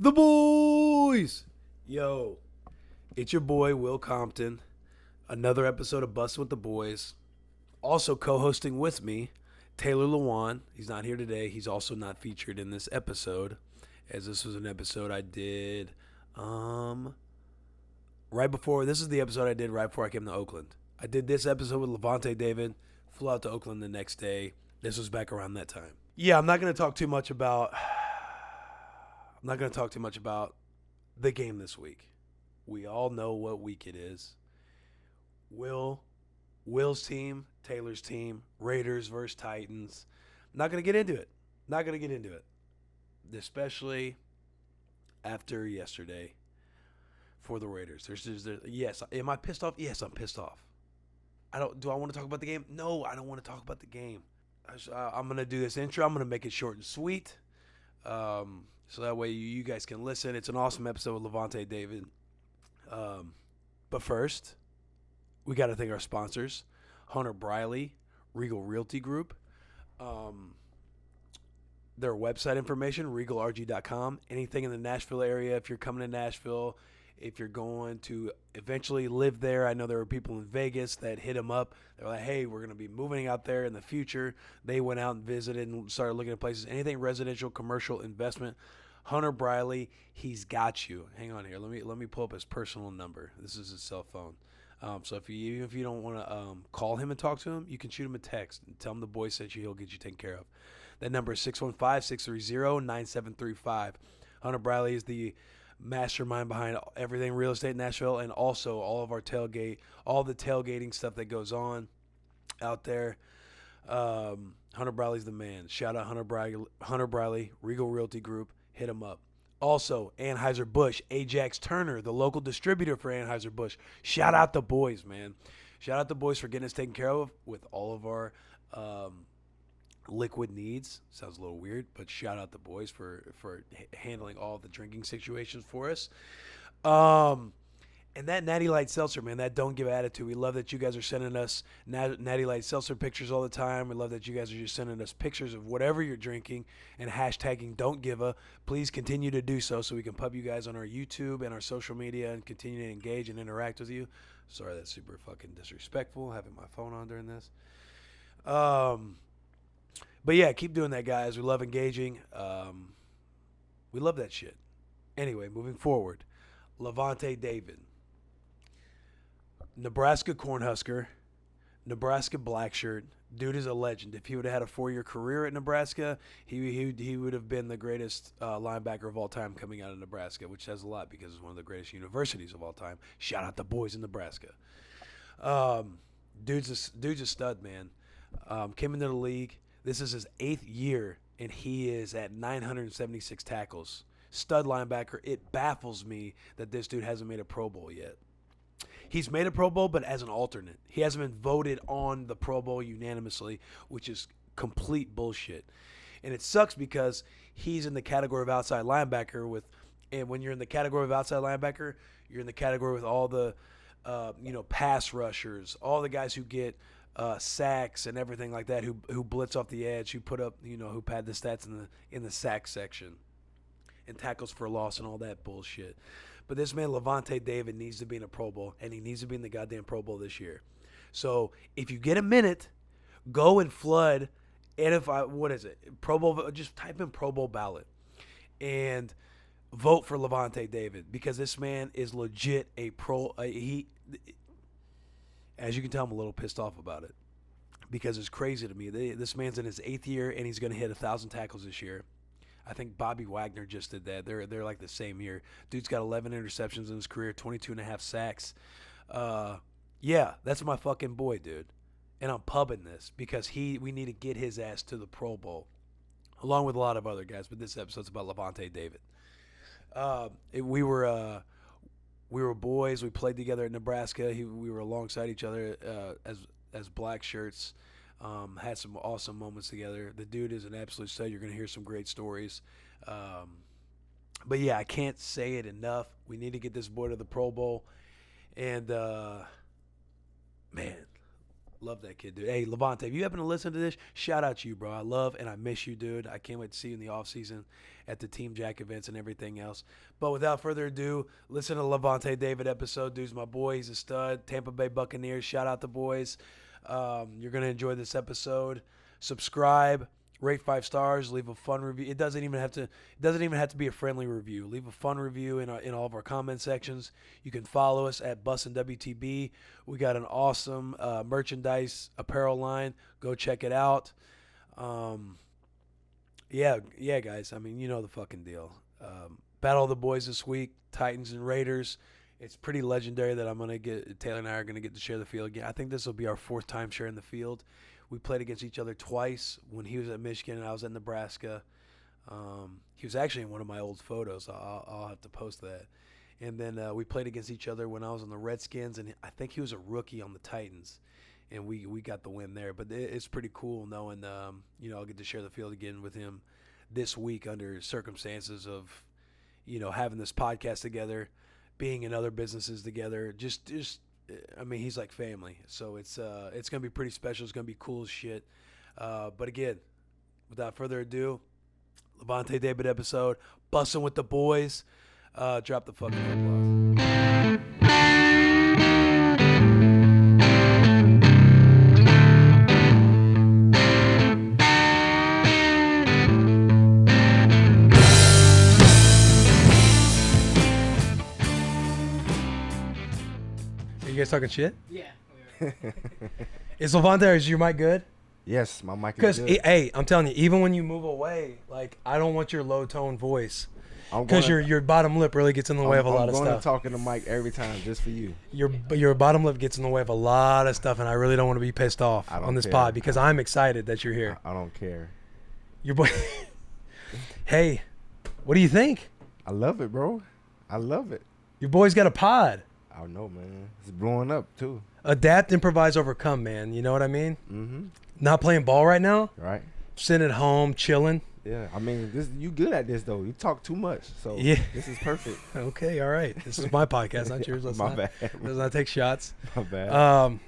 The boys! Yo, it's your boy, Will Compton. Another episode of Bussin with the Boys. Also co hosting with me, Taylor Lewan. He's not here today. He's also not featured in this episode, as this was an episode I did right before. This is the episode I did right before I came to Oakland. I did this episode with Lavonte David, flew out to Oakland the next day. This was back around that time. Yeah, I'm not going to talk too much about. I'm not going to talk too much about the game this week. We all know what week it is. Will's team, Taylor's team, Raiders versus Titans. Not going to get into it. Not going to get into it. Especially after yesterday for the Raiders. Yes, am I pissed off? Yes, I'm pissed off. Do I want to talk about the game? No, I don't want to talk about the game. I'm going to do this intro. I'm going to make it short and sweet. So that way you guys can listen. It's an awesome episode with Lavonte David. But first, we got to thank our sponsors, Hunter Briley, Regal Realty Group. Their website information, regalrg.com. Anything in the Nashville area, if you're coming to Nashville, if you're going to eventually live there. I know there were people in Vegas that hit them up. They're like, hey, we're going to be moving out there in the future. They went out and visited and started looking at places. Anything residential, commercial, investment. Hunter Briley, he's got you. Hang on here. Let me pull up his personal number. This is his cell phone. So if you don't want to call him and talk to him, you can shoot him a text and tell him the boy sent you. He'll get you taken care of. That number is 615-630-9735. Hunter Briley is the mastermind behind everything real estate in Nashville, and also all of our all the tailgating stuff that goes on out there. Hunter Briley's the man. Shout out Hunter Briley, Regal Realty Group. Hit him up. Also, Anheuser Busch, Ajax Turner, the local distributor for Anheuser Busch. Shout out the boys, man. Shout out the boys for getting us taken care of with all of our liquid needs. Sounds a little weird, but shout out the boys for handling all the drinking situations for us. And that Natty Light Seltzer, man, that don't give attitude. We love that you guys are sending us Natty Light Seltzer pictures all the time. We love that you guys are just sending us pictures of whatever you're drinking and hashtagging Don't Give a. Please continue to do so we can pub you guys on our YouTube and our social media and continue to engage and interact with you. Sorry, that's super fucking disrespectful, having my phone on during this. But yeah, keep doing that, guys. We love engaging. We love that shit. Anyway, moving forward, Lavonte David. Nebraska Cornhusker, Nebraska black shirt. Dude is a legend. If he would have had a 4-year career at Nebraska, he would have been the greatest linebacker of all time coming out of Nebraska, which says a lot because it's one of the greatest universities of all time. Shout out the boys in Nebraska. Dude's a stud, man. Came into the league. This is his 8th year, and he is at 976 tackles. Stud linebacker. It baffles me that this dude hasn't made a Pro Bowl yet. He's made a Pro Bowl, but as an alternate. He hasn't been voted on the Pro Bowl unanimously, which is complete bullshit. And it sucks because he's in the category of outside linebacker and when you're in the category of outside linebacker, you're in the category with all the, pass rushers, all the guys who get sacks and everything like that, who blitz off the edge, who put up, who pad the stats in the sack section, and tackles for loss and all that bullshit. But this man, Lavonte David, needs to be in a Pro Bowl, and he needs to be in the goddamn Pro Bowl this year. So if you get a minute, go and flood Pro Bowl, just type in Pro Bowl ballot and vote for Lavonte David, because this man is legit a pro. As you can tell, I'm a little pissed off about it because it's crazy to me. This man's in his 8th year, and he's going to hit 1,000 tackles this year. I think Bobby Wagner just did that. They're like the same year. Dude's got 11 interceptions in his career, 22 and a half sacks. Yeah, that's my fucking boy, dude. And I'm pubbing this because we need to get his ass to the Pro Bowl, along with a lot of other guys. But this episode's about Lavonte David. We were boys. We played together at Nebraska. We were alongside each other as black shirts. Had some awesome moments together. The dude is an absolute stud. You're going to hear some great stories. But yeah, I can't say it enough. We need to get this boy to the Pro Bowl. And, man, Love that kid, dude. Hey, Lavonte, if you happen to listen to this, shout out to you, bro. I love and I miss you, dude. I can't wait to see you in the off season at the Team Jack events and everything else. But without further ado, listen to Lavonte David episode. Dude's my boy. He's a stud. Tampa Bay Buccaneers. Shout out the boys. You're gonna enjoy this episode. Subscribe. Rate 5 stars. Leave a fun review. It doesn't even have to be a friendly review. Leave a fun review in all of our comment sections. You can follow us at Bussin WTB. We got an awesome merchandise apparel line. Go check it out. Yeah, guys. I mean, you know the fucking deal. Battle of the boys this week. Titans and Raiders. It's pretty legendary that Taylor and I are gonna get to share the field again. I think this will be our 4th time sharing the field. We played against each other twice when he was at Michigan and I was at Nebraska. He was actually in one of my old photos. I'll have to post that. And then we played against each other when I was on the Redskins, and I think he was a rookie on the Titans, and we got the win there. But it's pretty cool knowing, I'll get to share the field again with him this week under circumstances of, having this podcast together, being in other businesses together, just I mean, he's like family, so it's gonna be pretty special. It's gonna be cool as shit. But again, without further ado, Lavonte David episode, Bussin' with the boys. Drop the fucking applause. You guys talking shit? Yeah. Is Lavonte, or is your mic good? Yes, my mic is good. Because, hey, I'm telling you, even when you move away, like, I don't want your low-tone voice. Because your bottom lip really gets in the way of a lot of stuff. I'm going to talk in the mic every time just for you. Your bottom lip gets in the way of a lot of stuff, and I really don't want to be pissed off on this pod because I'm excited that you're here. I don't care. Your boy. Hey, what do you think? I love it, bro. I love it. Your boy's got a pod. I know, man. It's blowing up, too. Adapt, improvise, overcome, man. You know what I mean? Mm-hmm. Not playing ball right now. Right. Sitting at home, chilling. Yeah. I mean, you good at this, though. You talk too much, so yeah. This is perfect. Okay, all right. This is my podcast, not yours. My bad. Let's not take shots. My bad.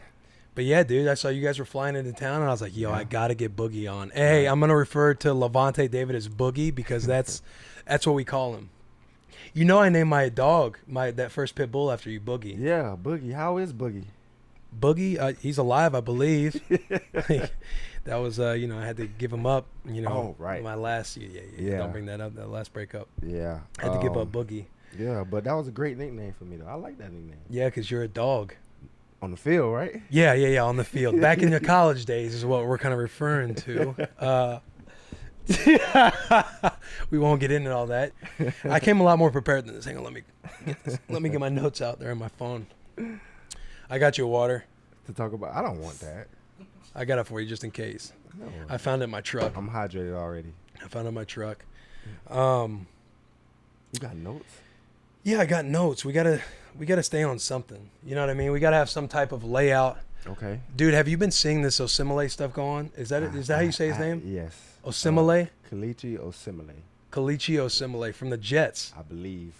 But yeah, dude, I saw you guys were flying into town, and I was like, yo, I got to get Boogie on. Hey, I'm going to refer to Lavonte David as Boogie because that's what we call him. You know, I named my dog, that first pit bull, after you, Boogie. Yeah, Boogie. How is Boogie? Boogie, he's alive, I believe. That was, I had to give him up. Oh, right. My last, yeah. Don't bring that up. That last breakup. Yeah. I had to give up Boogie. Yeah, but that was a great nickname for me, though. I like that nickname. Yeah, because you're a dog. On the field, right? Yeah, on the field. Back in your college days is what we're kind of referring to. We won't get into all that. I came a lot more prepared than this. Hang on, let me get my notes out there on my phone. I got you a water to talk about. I don't want that. I got it for you just in case. No. I found it in my truck. I'm hydrated already. I found it in my truck. You got notes? Yeah, I got notes. We gotta stay on something. You know what I mean? We gotta have some type of layout. Okay. Dude, have you been seeing this Osimile stuff go on? Is that how you say his name? Yes. Osimile? Kelechi Osimile. Kelechi Osimile from the Jets. I believe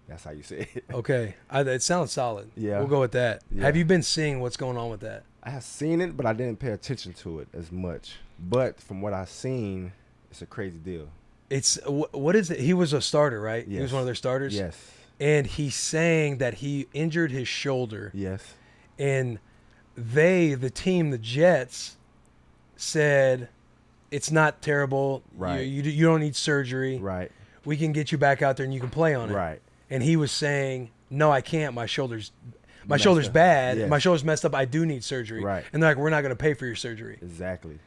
that's how you say it. Okay. It sounds solid. Yeah. We'll go with that. Yeah. Have you been seeing what's going on with that? I have seen it, but I didn't pay attention to it as much. But from what I've seen, it's a crazy deal. It's what is it? He was a starter, right? Yes. He was one of their starters? Yes. And he's saying that he injured his shoulder. Yes. And the team, the Jets, said it's not terrible. Right. You don't need surgery. Right. We can get you back out there and you can play on it. Right. And he was saying, no, I can't. My shoulder's bad. Yes. My shoulder's messed up. I do need surgery. Right. And they're like, we're not going to pay for your surgery. Exactly.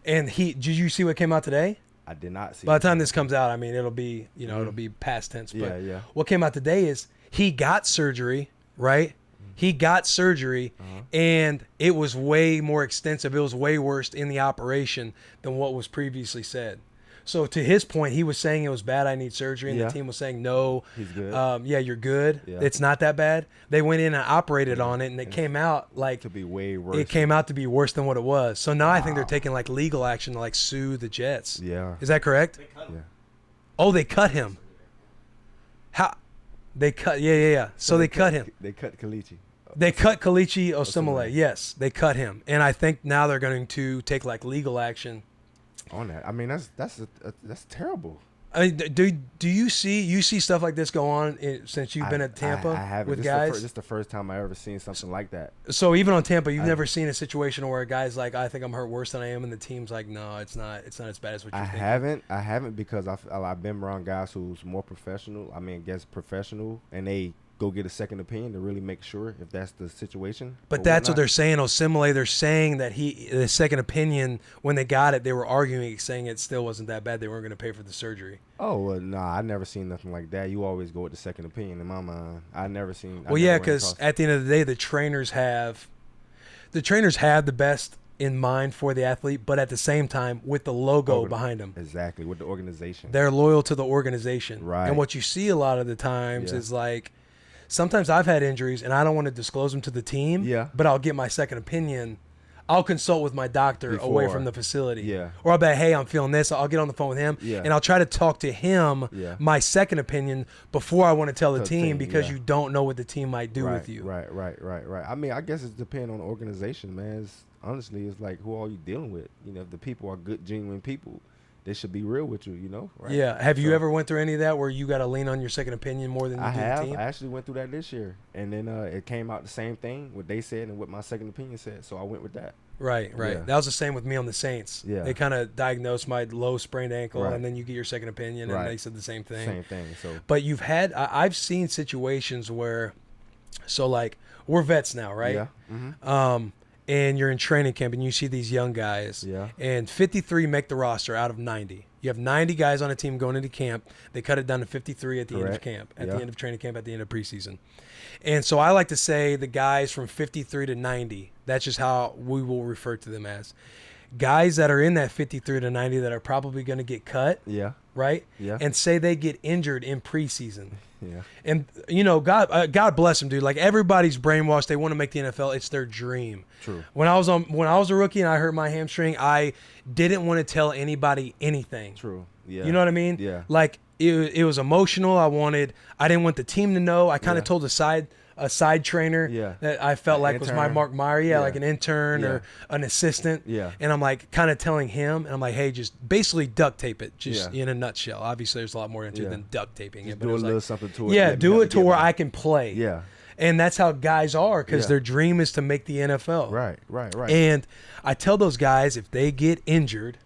And did you see what came out today? I did not see. By the time this comes out, I mean, it'll be, it'll be past tense. But yeah. what came out today is he got surgery, right? He got surgery, and it was way more extensive. It was way worse in the operation than what was previously said. So to his point, he was saying it was bad. I need surgery, and the team was saying no. He's good. Yeah, you're good. Yeah. It's not that bad. They went in and operated on it, and it came out like to be way worse. It came out to be worse than what it was. So now I think they're taking like legal action to like sue the Jets. Yeah. Is that correct? Yeah. Oh, they cut him. How? They cut. Yeah. So they cut him. They cut Kelechi. They cut Kalichi Osemele. Osemele. Yes, they cut him, and I think now they're going to take like legal action on that. I mean, that's terrible. I mean, do you see stuff like this go on since you've been at Tampa I haven't. with this guys? This is the first time I ever seen something like that. So even on Tampa, you've never seen a situation where a guy's like, I think I'm hurt worse than I am, and the team's like, no, it's not as bad as what you think. I haven't because I've been around guys who's more professional. I mean, professional, and they go get a second opinion to really make sure if that's the situation. But that's what they're saying. Osemele, they're saying that the second opinion, when they got it, they were arguing, saying it still wasn't that bad. They weren't going to pay for the surgery. Oh, well, nah, I never seen nothing like that. You always go with the second opinion in my mind. I never seen. Well, yeah, because at the end of the day, the trainers have the best in mind for the athlete, but at the same time, with the logo behind them. Exactly, with the organization. They're loyal to the organization. Right. And what you see a lot of the times is like, sometimes I've had injuries and I don't want to disclose them to the team, but I'll get my second opinion. I'll consult with my doctor away from the facility. Yeah. Or I'll be like, hey, I'm feeling this. I'll get on the phone with him and I'll try to talk to him, my second opinion, before I want to tell the team because you don't know what the team might do with you. Right. I mean, I guess it depends on the organization, man. Honestly, it's like, who are you dealing with? You know, if the people are good, genuine people, they should be real with you, you know? Right? Yeah. Have you ever went through any of that where you got to lean on your second opinion more than you do the team? I actually went through that this year. And then it came out the same thing, what they said and what my second opinion said. So I went with that. Right. Yeah. That was the same with me on the Saints. Yeah. They kind of diagnosed my low sprained ankle, and then you get your second opinion, and they said the same thing. Same thing. So, but I've seen situations where, so like we're vets now, right? Yeah. Mm-hmm. And you're in training camp, and you see these young guys, and 53 make the roster out of 90. You have 90 guys on a team going into camp. They cut it down to 53 at the end of camp, at the end of training camp, at the end of preseason. And so I like to say the guys from 53 to 90, that's just how we will refer to them as. Guys that are in that 53 to 90 that are probably going to get cut, right? Yeah. And say they get injured in preseason. Yeah. And, you know, God bless them, dude. Like, everybody's brainwashed. They want to make the NFL. It's their dream. True. When I was a rookie and I hurt my hamstring, I didn't want to tell anybody anything. True. Yeah. You know what I mean? Yeah. Like, it was emotional. I didn't want the team to know. I kind of told a side trainer that I felt like was my Mark Meyer, like an intern or an assistant. Yeah. And I'm like kind of telling him, and I'm like, hey, just basically duct tape it, just in a nutshell. Obviously, there's a lot more into it than duct taping it. But do a little something to it. Yeah, do it to where I can play. Yeah. And that's how guys are, because their dream is to make the NFL. Right. And I tell those guys, if they get injured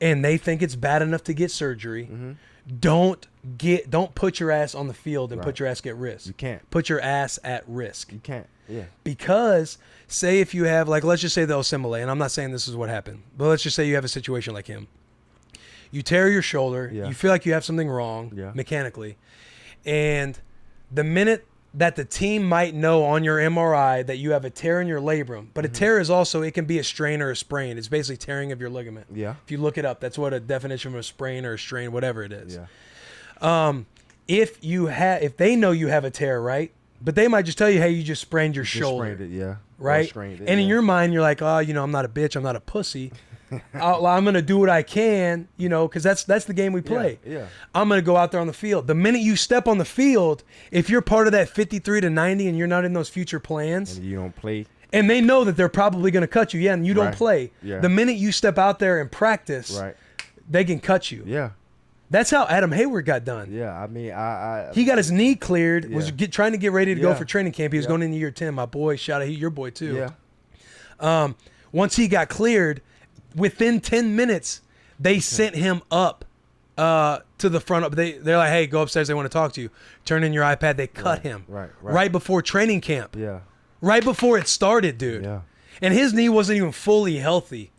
and they think it's bad enough to get surgery, don't put your ass on the field and put your ass at risk. You can't. Put your ass at risk. You can't. Yeah. Because say if you have, like, let's just say the Osemele, and I'm not saying this is what happened, but let's just say you have a situation like him. You tear your shoulder. Yeah. You feel like you have something wrong mechanically. And the minute that the team might know on your MRI that you have a tear in your labrum, but a tear is also, it can be a strain or a sprain. It's basically tearing of your ligament. Yeah. If you look it up, that's what a definition of a sprain or a strain, whatever it is. Yeah. If they know you have a tear, right? But they might just tell you, hey, you just sprained your shoulder. Sprained it, yeah. Right? And in your mind, you're like, oh, you know, I'm not a bitch, I'm not a pussy. I'm going to do what I can, you know, because that's the game we play. Yeah. I'm going to go out there on the field. The minute you step on the field, if you're part of that 53 to 90 and you're not in those future plans. And you don't play. And they know that they're probably going to cut you, and you don't play. Yeah. The minute you step out there and practice, they can cut you. Yeah. That's how Adam Hayward got done. Yeah, I mean, he got his knee cleared, was trying to get ready to go for training camp. He was going into year 10. My boy, shout out, your boy too. Yeah. Once he got cleared, within 10 minutes, they sent him up to the front. They're like, hey, go upstairs. They want to talk to you. Turn in your iPad. They cut him right before training camp. Yeah. Right before it started, dude. Yeah. And his knee wasn't even fully healthy.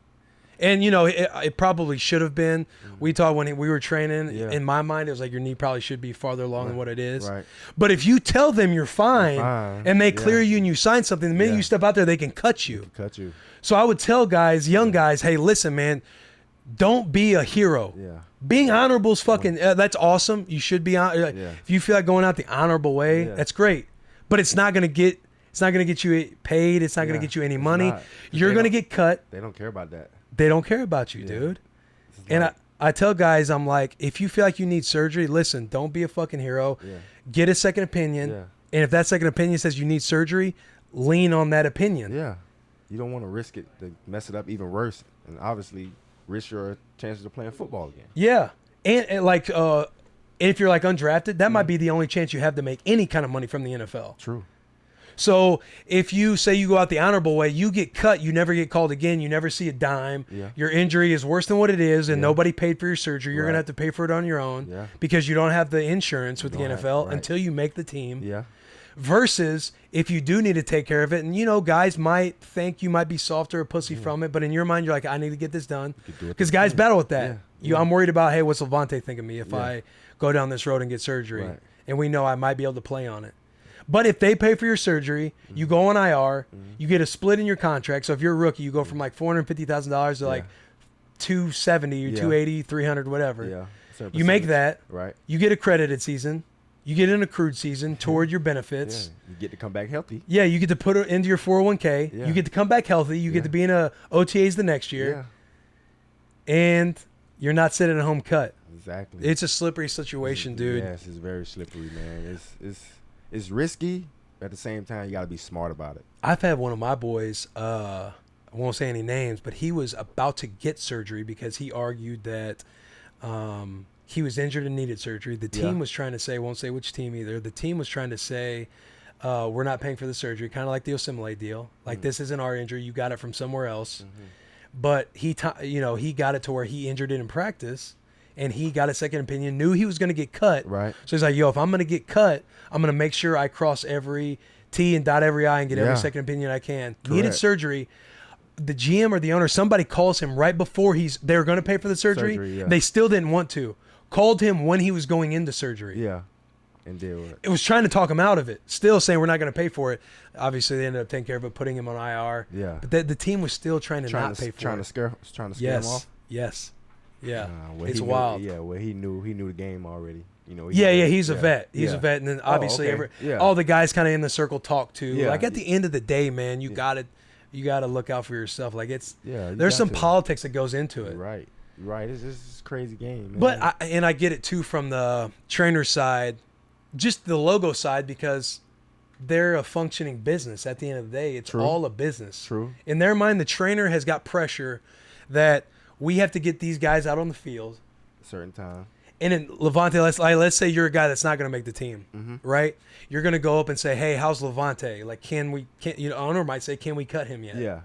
And, you know, it probably should have been. We talked when we were training. Yeah. In my mind, it was like your knee probably should be farther along than what it is. Right. But if you tell them you're fine and they clear you and you sign something, the minute you step out there, they can cut you. So I would tell guys, young guys, hey, listen, man, don't be a hero. Yeah. Being honorable is fucking, that's awesome. You should be on. If you feel like going out the honorable way, that's great. But it's not going to get you paid. It's not going to get you any money. You're going to get cut. They don't care about that. They don't care about you, dude. And I tell guys, I'm like, if you feel like you need surgery, listen, don't be a fucking hero. Yeah. Get a second opinion And if that second opinion says you need surgery, lean on that opinion. Yeah. You don't want to risk it to mess it up even worse, and obviously risk your chances of playing football again. Yeah. And like, if you're like undrafted, that might be the only chance you have to make any kind of money from the NFL. True. So if you say you go out the honorable way, you get cut, you never get called again, you never see a dime. Yeah. Your injury is worse than what it is, and nobody paid for your surgery. You're going to have to pay for it on your own because you don't have the insurance with the NFL until you make the team. Yeah. Versus if you do need to take care of it, and, you know, guys might think you might be soft or a pussy from it, but in your mind, you're like, I need to get this done. Because guys battle with that. I'm worried about, hey, what's Lavonte think of me if I go down this road and get surgery? Right. And we know I might be able to play on it. But if they pay for your surgery, you go on IR, you get a split in your contract. So if you're a rookie, you go from like $450,000 to like 270 or 280, 300, whatever. Yeah. You make that. Right. You get a credited season. You get an accrued season toward your benefits. Yeah. You get to come back healthy. Yeah, you get to put it into your 401k. Yeah. You get to come back healthy. You get to be in a OTAs the next year. Yeah. And you're not sitting at home cut. Exactly. It's a slippery situation, dude. Yes, it's very slippery, man. It's risky, but at the same time, you got to be smart about it. I've had one of my boys, I won't say any names, but he was about to get surgery because he argued that he was injured and needed surgery. The team was trying to say, won't say which team either, the team was trying to say, we're not paying for the surgery, kind of like the Osimile deal. Like, this isn't our injury. You got it from somewhere else. But he got it to where he injured it in practice, and he got a second opinion, knew he was going to get cut. Right. So he's like, yo, if I'm going to get cut, I'm going to make sure I cross every T and dot every I and get every second opinion I can. Correct. Needed surgery. The GM or the owner, somebody calls him right before they were going to pay for the surgery. They still didn't want to. Called him when he was going into surgery. Yeah. And deal with it. It was trying to talk him out of it. Still saying we're not going to pay for it. Obviously, they ended up taking care of it, putting him on IR. Yeah. But the team was still trying to not pay for it. Trying to scare him off. Yes. Yeah. Well, it's wild. Well, he knew the game already. You know. He's a vet. He's a vet, and then obviously all the guys kind of in the circle talk too. Yeah. Like at the end of the day, man, you gotta look out for yourself. Like there's there's some politics that goes into it. Right. It's a crazy game, man. But I get it too from the trainer side, just the logo side, because they're a functioning business. At the end of the day, it's all a business. True. In their mind, the trainer has got pressure that we have to get these guys out on the field a certain time. And then Lavonte, let's say you're a guy that's not going to make the team, right? You're going to go up and say, "Hey, how's Lavonte? Like, owner might say, can we cut him yet?" Yeah.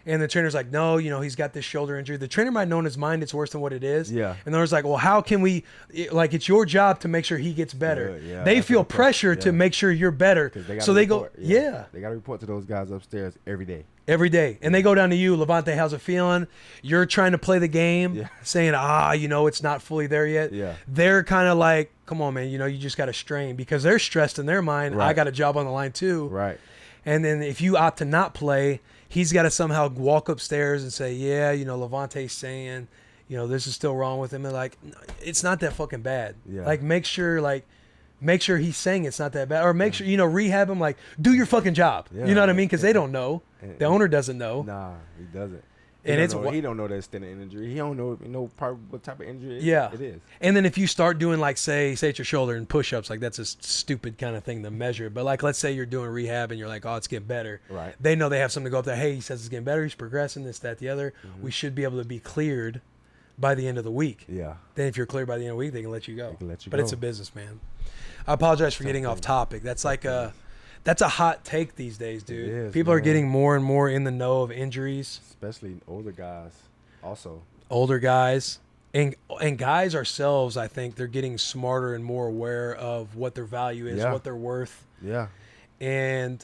And the trainer's like, "No, he's got this shoulder injury." The trainer might know in his mind it's worse than what it is. Yeah. And the owner's like, "Well, how can we? Like, it's your job to make sure he gets better." Yeah, they feel pressure to make sure you're better, so they go, "Yeah." They got to report to those guys upstairs every day. Every day. And they go down to you, Lavonte, how's it feeling? You're trying to play the game, saying, it's not fully there yet. Yeah. They're kind of like, come on, man, you just got to strain, because they're stressed in their mind. Right. I got a job on the line too. Right. And then if you opt to not play, he's got to somehow walk upstairs and say, Lavonte's saying, this is still wrong with him. And like, it's not that fucking bad. Yeah. Like, make sure he's saying it's not that bad, or make sure, rehab him, like, do your fucking job. Yeah. You know what I mean? Because they don't know. The owner doesn't know. Nah, he doesn't. He don't know that extent of injury. He don't know what type of injury it is. And then if you start doing, like, say it's your shoulder and push-ups, like, that's a stupid kind of thing to measure. But, like, let's say you're doing rehab and you're like, it's getting better. Right. They know they have something to go up there. Hey, he says it's getting better. He's progressing, this, that, the other. We should be able to be cleared by the end of the week. Yeah. Then if you're cleared by the end of the week, they can let you go. But go. it's a business, man. I apologize for getting off topic. That's like that's a hot take these days, dude. It is, People are getting more and more in the know of injuries. Especially older guys also. Older guys. And guys ourselves, I think they're getting smarter and more aware of what their value is, what they're worth. Yeah. And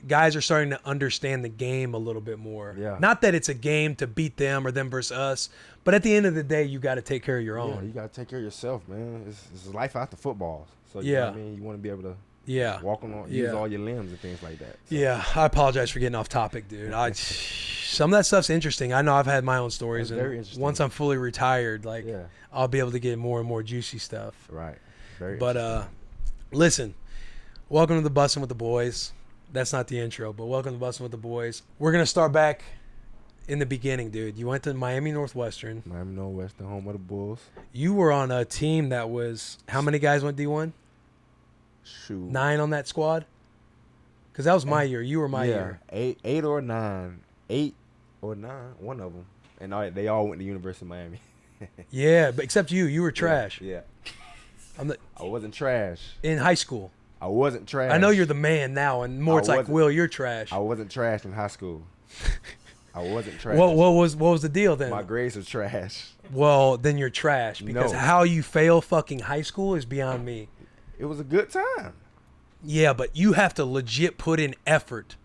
guys are starting to understand the game a little bit more. Yeah. Not that it's a game to beat them or them versus us, but at the end of the day, you got to take care of your own. Yeah, you got to take care of yourself, man. It's life after football. So, you know what I mean? You want to be able to walk use all your limbs and things like that. So. Yeah, I apologize for getting off topic, dude. Some of that stuff's interesting. I know I've had my own stories. It's very interesting. Once I'm fully retired, I'll be able to get more and more juicy stuff. Right. Very But listen, welcome to the Bussin' with the Boys. That's not the intro, but welcome to Bussin' with the Boys. We're going to start back in the beginning, dude. You went to Miami Northwestern. Miami Northwestern, home of the Bulls. You were on a team that was, how many guys went D1? Shoot. 9 on that squad? Because that was my year. You were my year. 8 or 9. 8 or 9. One of them. And they all went to University of Miami. Yeah, but except you. You were trash. Yeah. I wasn't trash. In high school. I wasn't trash. I know you're the man now, and more it's like, Will, you're trash. I wasn't trash in high school. I wasn't trash. What was the deal then? My grades were trash. Well, then you're trash because how you fail fucking high school is beyond me. It was a good time. Yeah, but you have to legit put in effort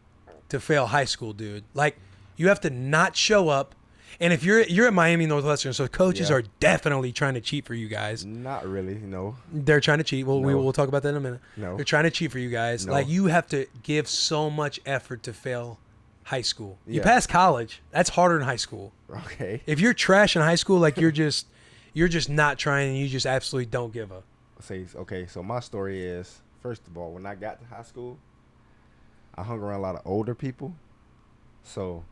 to fail high school, dude. Like, you have to not show up. And if you're at Miami Northwestern, so coaches are definitely trying to cheat for you guys. Not really, no. They're trying to cheat. Well, we'll talk about that in a minute. No. They're trying to cheat for you guys. No. Like, you have to give so much effort to fail high school. You Yeah. pass college, that's harder than high school. Okay. If you're trash in high school, like you're just not trying and you just absolutely don't give a. Okay, so my story is, first of all, when I got to high school, I hung around a lot of older people. So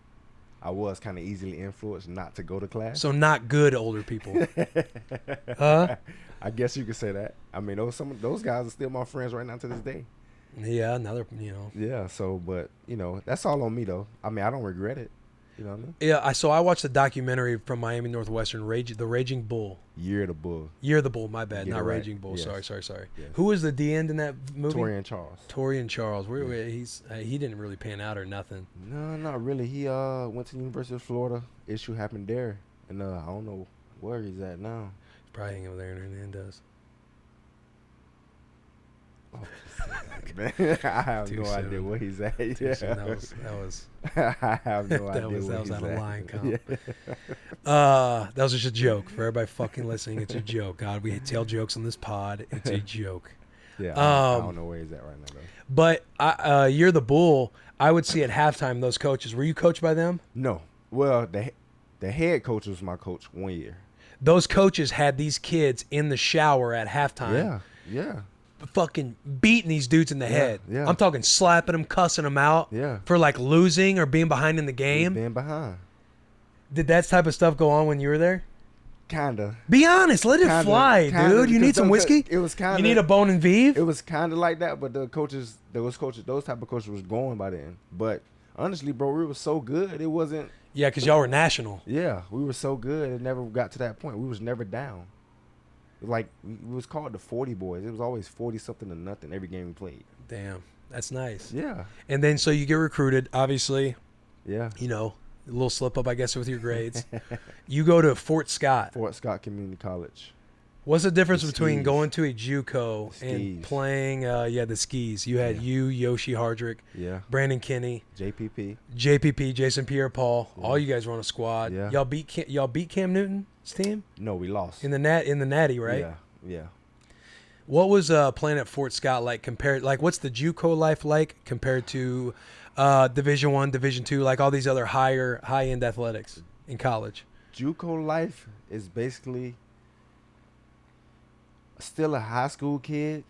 I was kind of easily influenced not to go to class. So not good older people. Huh? I guess you could say that. I mean, those guys are still my friends right now to this day. Yeah, another, Yeah, so, but, that's all on me, though. I mean, I don't regret it. You know what I mean? Yeah, I watched the documentary from Miami Northwestern, The Raging Bull. Year of the Bull. Year of the Bull, my bad, Get not it right. Raging Bull. Yes. Sorry. Yes. Who was the D end in that movie? Torian Charles. He didn't really pan out or nothing. No, not really. He went to the University of Florida. Issue happened there. And I don't know where he's at now. He's probably hanging over there in Hernandez. Oh, man. I have no idea where he's at. Yeah. That was I have no idea that where was he's out of at. line comp. Yeah. That was just a joke for everybody fucking listening. It's a joke. God, we tell jokes on this pod. It's a joke. Yeah, I don't know where he's at right now, though. But you're the Bull. I would see at halftime those coaches. Were you coached by them? No. Well, the head coach was my coach 1 year. Those coaches had these kids in the shower at halftime. Yeah. Fucking beating these dudes in the head. Yeah. I'm talking slapping them, cussing them out. Yeah. For like losing or being behind in the game. Being behind. Did that type of stuff go on when you were there? Kinda. Be honest, let it fly, dude. You need some whiskey? It was kinda. You need a bone and vive? It was kind of like that, but those type of coaches was going by then. But honestly, bro, we were so good. It wasn't. Yeah, because y'all were national. Yeah, we were so good. It never got to that point. We was never down. Like, it was called the 40 boys. It was always 40-something to nothing every game we played. Damn, that's nice. Yeah. And then so you get recruited, obviously. Yeah. A little slip up, I guess, with your grades. You go to Fort Scott. Fort Scott Community College. What's the difference The between skis. going to a JUCO The and skis. playing, the skis? You had you, Yoshi Hardrick, Yeah. Brandon Kinney, JPP. JPP, Jason Pierre-Paul. Yeah. All you guys were on a squad. Yeah. Y'all beat Cam Newton's team No, we lost. in the Natty, right? Yeah. What was playing at Fort Scott like compared? Like, what's the JUCO life like compared to Division I, Division II, like all these other high end athletics in college? JUCO life is basically still a high school kid.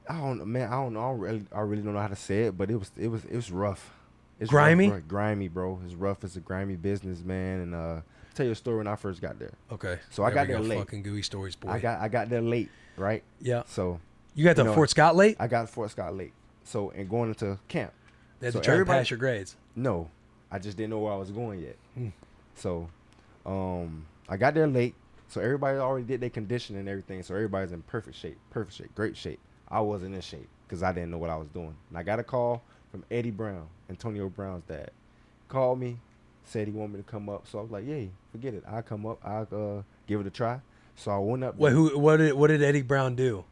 I don't know, man. I don't know. I really don't know how to say it, but it was rough. It's Grimy? rough, bro. Grimy, bro. It's rough. It's a grimy business, man. And I'll tell you a story when I first got there. Okay. So I got we there late. Fucking gooey stories, boy. I got there late, right? Yeah. So You got to Fort Scott late? I got Fort Scott late. So and going into camp. They had So to try to everybody- pass your grades. No, I just didn't know where I was going yet. Hmm. So, I got there late. So everybody already did their conditioning and everything. So everybody's in perfect shape, great shape. I wasn't in shape because I didn't know what I was doing. And I got a call from Eddie Brown, Antonio Brown's dad. Called me, said he wanted me to come up. So I was like, yay, forget it. I'll come up. I'll give it a try. So I went up. Wait, what did Eddie Brown do?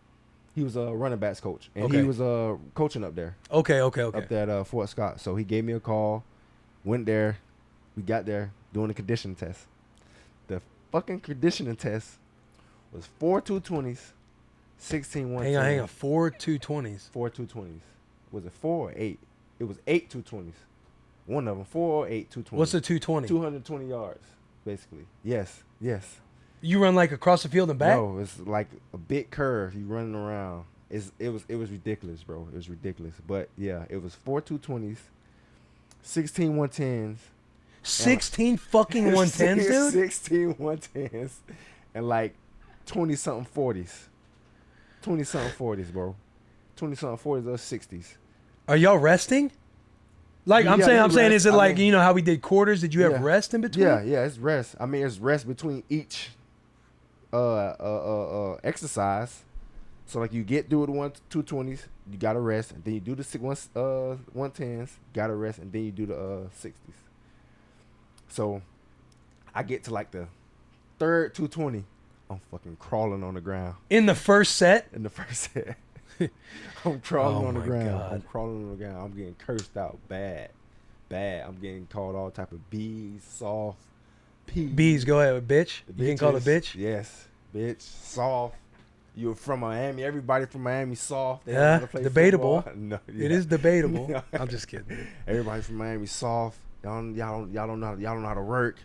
He was a running backs coach, and Okay. he was coaching up there. Okay. Up there at Fort Scott. So he gave me a call, went there, we got there doing the conditioning test. The fucking conditioning test was 4 220s, 16 110s. Hang on. 4 220s. 4 220s. Was it 4 or 8? It was 8 220s. One of them, 4 or 8 220s. What's a 220? 220 yards, basically. Yes. You run like across the field and back? No, it's like a big curve. You running around. It was ridiculous, bro. It was ridiculous. But yeah, it was 4 220s, 16 110s. 16 fucking 110s, dude? 16 110s and like 20 something 40s. 20-something 40s, bro. 20-something 40s or 60s. Are y'all resting? Like I'm saying, rest. is it like you know how we did quarters? Did you have rest in between? Yeah, it's rest. I mean, it's rest between each exercise. So like you get through the 220s, you gotta rest, and then you do the 110s, gotta rest, and then you do the 60s. So I get to like the third 220, I'm fucking crawling on the ground. In the first set? In the first set. I'm crawling on the ground. God. I'm crawling on the ground. I'm getting cursed out bad. I'm getting called all type of B's, soft, P's. B's, go ahead, bitch. You getting called a bitch? Yes, bitch, soft. You're from Miami. Everybody from Miami soft. They Yeah, debatable. No, It is debatable. I'm just kidding. Everybody from Miami soft. Y'all don't know how to work.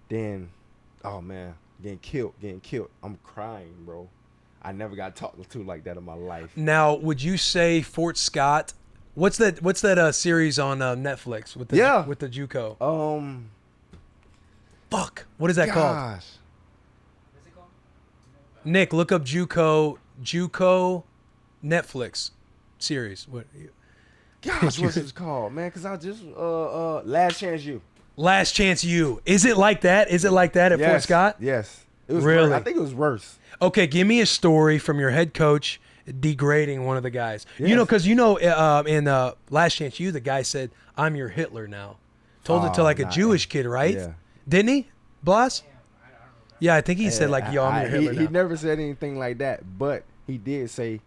Then, oh man, getting killed. I'm crying, bro. I never got talked to like that in my life. Now, would you say Fort Scott? What's that series on Netflix with the JUCO? Fuck. What is that called? Gosh. Nick, look up JUCO Netflix series. What? Gosh, what's it called, man? Because I just Last Chance U. Last Chance U. Is it like that? Is it like that at Fort Scott? Yes. It was really? Worse. I think it was worse. Okay, give me a story from your head coach degrading one of the guys. Yes. You know, because in Last Chance U, the guy said, "I'm your Hitler now." Told it to like a Jewish kid, right? Yeah. Didn't he, Blas? Yeah, I think he said like, "Yo, I'm your Hitler now." He never said anything like that, but he did say,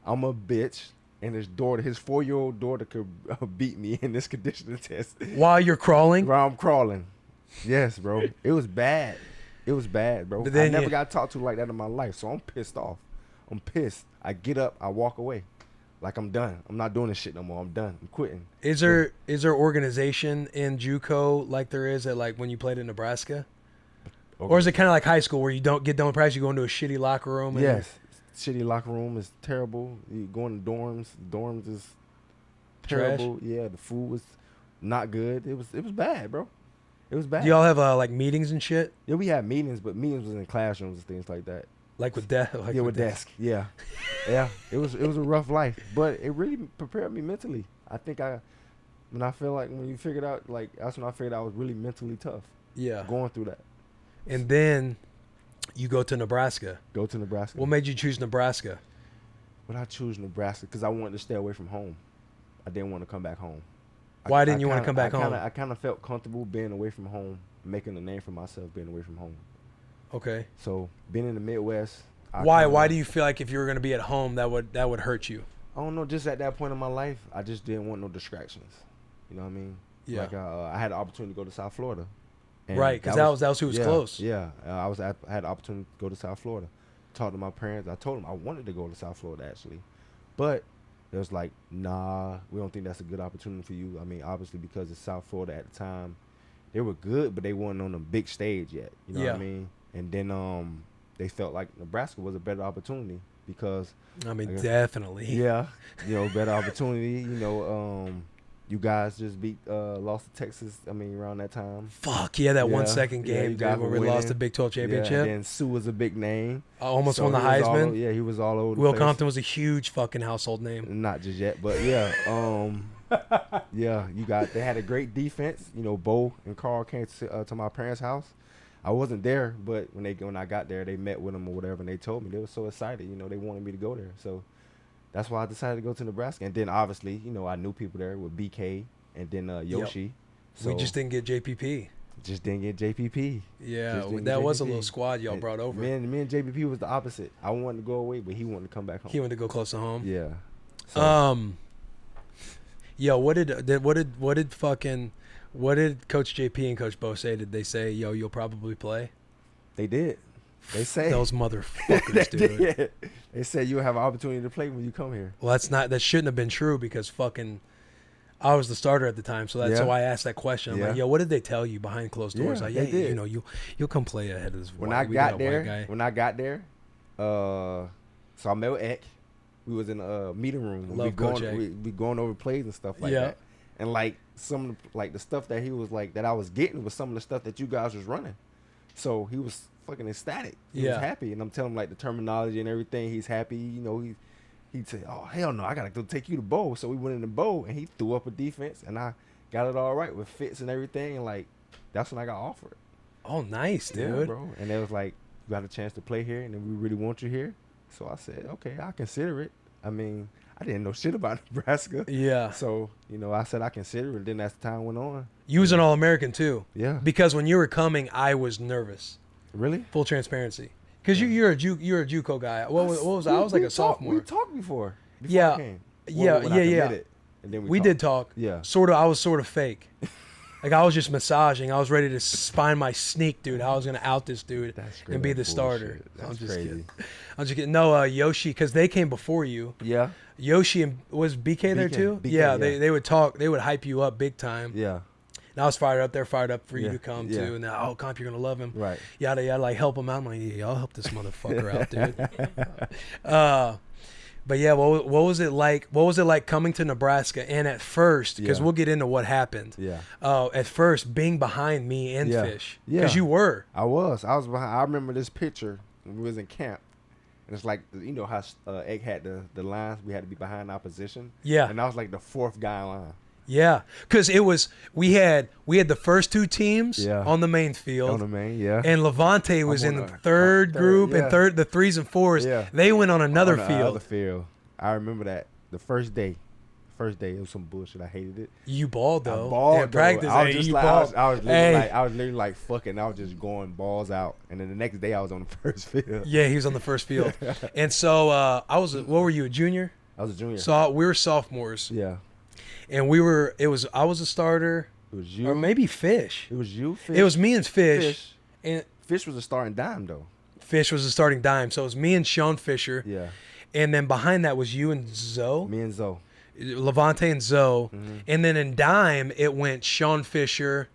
"I'm a bitch," and his 4-year-old daughter could beat me in this conditioning test while you're crawling. While I'm crawling. Yes, bro. It was bad. It was bad, bro. I never got talked to like that in my life, so I'm pissed off. I'm pissed. I get up, I walk away, like I'm done. I'm not doing this shit no more. I'm done. I'm quitting. Is there organization in JUCO like there is at like when you played in Nebraska? Okay. Or is it kind of like high school where you don't get done with practice, you go into a shitty locker room? And yes. Shitty locker room is terrible. You go in the dorms. The dorms is terrible. Trash. Yeah, the food was not good. It was bad, bro. It was bad. Do y'all have like meetings and shit? Yeah, we had meetings, but meetings was in classrooms and things like that. Like with desk? Like with desk. Yeah. Yeah. It was a rough life, but it really prepared me mentally. I think when you figured out, like, that's when I figured out I was really mentally tough. Yeah. Going through that. And then you go to Nebraska. What made you choose Nebraska? When I chose Nebraska, because I wanted to stay away from home. I didn't want to come back home. Why didn't you want to come back home? I kind of felt comfortable being away from home, making a name for myself being away from home. Okay. So being in the Midwest. Why do you feel like if you were going to be at home that would hurt you? I don't know. Just at that point in my life, I just didn't want no distractions. You know what I mean? Yeah. Like I had the opportunity to go to South Florida. Right, because that was who was close. Yeah, I had the opportunity to go to South Florida. Talked to my parents. I told them I wanted to go to South Florida actually, but it was like, nah, we don't think that's a good opportunity for you. I mean, obviously because it's South Florida at the time, they were good, but they weren't on the big stage yet. You know what I mean? And then they felt like Nebraska was a better opportunity because I mean, definitely. Yeah, better opportunity. You guys just lost to Texas. I mean, around that time. Fuck yeah, that 1 second game, dude, where we lost the Big 12 championship. Yeah, and then Sue was a big name. Almost won the Heisman. He was all over. Will Compton was a huge fucking household name. Not just yet, but yeah, They had a great defense. Bo and Carl came to my parents' house. I wasn't there, but when I got there, they met with them or whatever, and they told me they were so excited. They wanted me to go there, so. That's why I decided to go to Nebraska. And then, obviously, I knew people there with BK and then Yoshi. Yep. So we just didn't get JPP. Yeah, that was a little squad y'all brought over. Me and JPP was the opposite. I wanted to go away, but he wanted to come back home. He wanted to go close to home? Yeah. So. Yo, what did Coach JP and Coach Bo say? Did they say, yo, you'll probably play? They did. They say those motherfuckers, dude. They said you'll have an opportunity to play when you come here. Well, that shouldn't have been true because fucking I was the starter at the time, so that's why I asked that question. I'm like, yo, what did they tell you behind closed doors? Like, yeah, you'll come play ahead of this. When I got there, so I met with Eck. We was in a meeting room. We going over plays and stuff like that. And like some of the stuff that he was like that I was getting was some of the stuff that you guys was running. So he was fucking ecstatic. He was happy, and I'm telling him like the terminology and everything. He's happy. You know, he'd say, "Oh hell no, I gotta go take you to bowl." So we went in the bowl, and he threw up a defense, and I got it all right with fits and everything, and like that's when I got offered. Oh, nice, dude. Yeah, bro. And they was like, "You got a chance to play here, and then we really want you here." So I said, "Okay, I consider it." I mean, I didn't know shit about Nebraska. Yeah. So, you know, I said I consider it. Then as time went on. You was an All-American too. Yeah. Because when you were coming, I was nervous. Really? Full transparency. Because you're a JUCO guy. What was I? I was like a sophomore. We talked before Yeah. I came. Yeah. When I committed, and then We did talk. Yeah. I was sort of fake. Like I was just massaging. I was ready to find my sneak, dude. I was gonna out this dude and be the starter. That's crazy. I'm just kidding. No, Yoshi, because they came before you. Yeah. Yoshi and was BK there too? BK, yeah, yeah. They would talk. They would hype you up big time. Yeah. And I was fired up. They're fired up for you to come Yeah. too. And now, Comp, you're gonna love him. Right. Yada yada. Like help him out. I'm like, yeah, I'll help this motherfucker out, dude. But yeah, what was it like? What was it like coming to Nebraska? And at first, because we'll get into what happened. Yeah. At first, being behind me and Fish. Yeah. Because you were. I was behind. I remember this picture when we was in camp. And it's like, you know how Egg had the lines, we had to be behind our position. Yeah. And I was like the fourth guy in line. Yeah, because we had the first two teams Yeah. on the main field. On the main, yeah. And Lavonte was in the third group yeah. and the threes and fours. Yeah. They went on another On field. Other field. I remember that the first day. It was some bullshit. I hated it. You balled though. I balled. Yeah, practice. I was hey, just you like, balled. I was literally like fucking. I was just going balls out. And then the next day I was on the first field. Yeah, he was on the first field. And so I was. What were you, a junior? I was a junior. So we were sophomores. Yeah. And I was a starter. It was you. Or maybe Fish. It was you. Fish. It was me and Fish. And Fish was a starting dime though. Fish was a starting dime. So it was me and Sean Fisher. Yeah. And then behind that was you and Zoe. Me and Zoe. Lavonte and Zoe. Mm-hmm. And then in dime, it went Sean Fisher,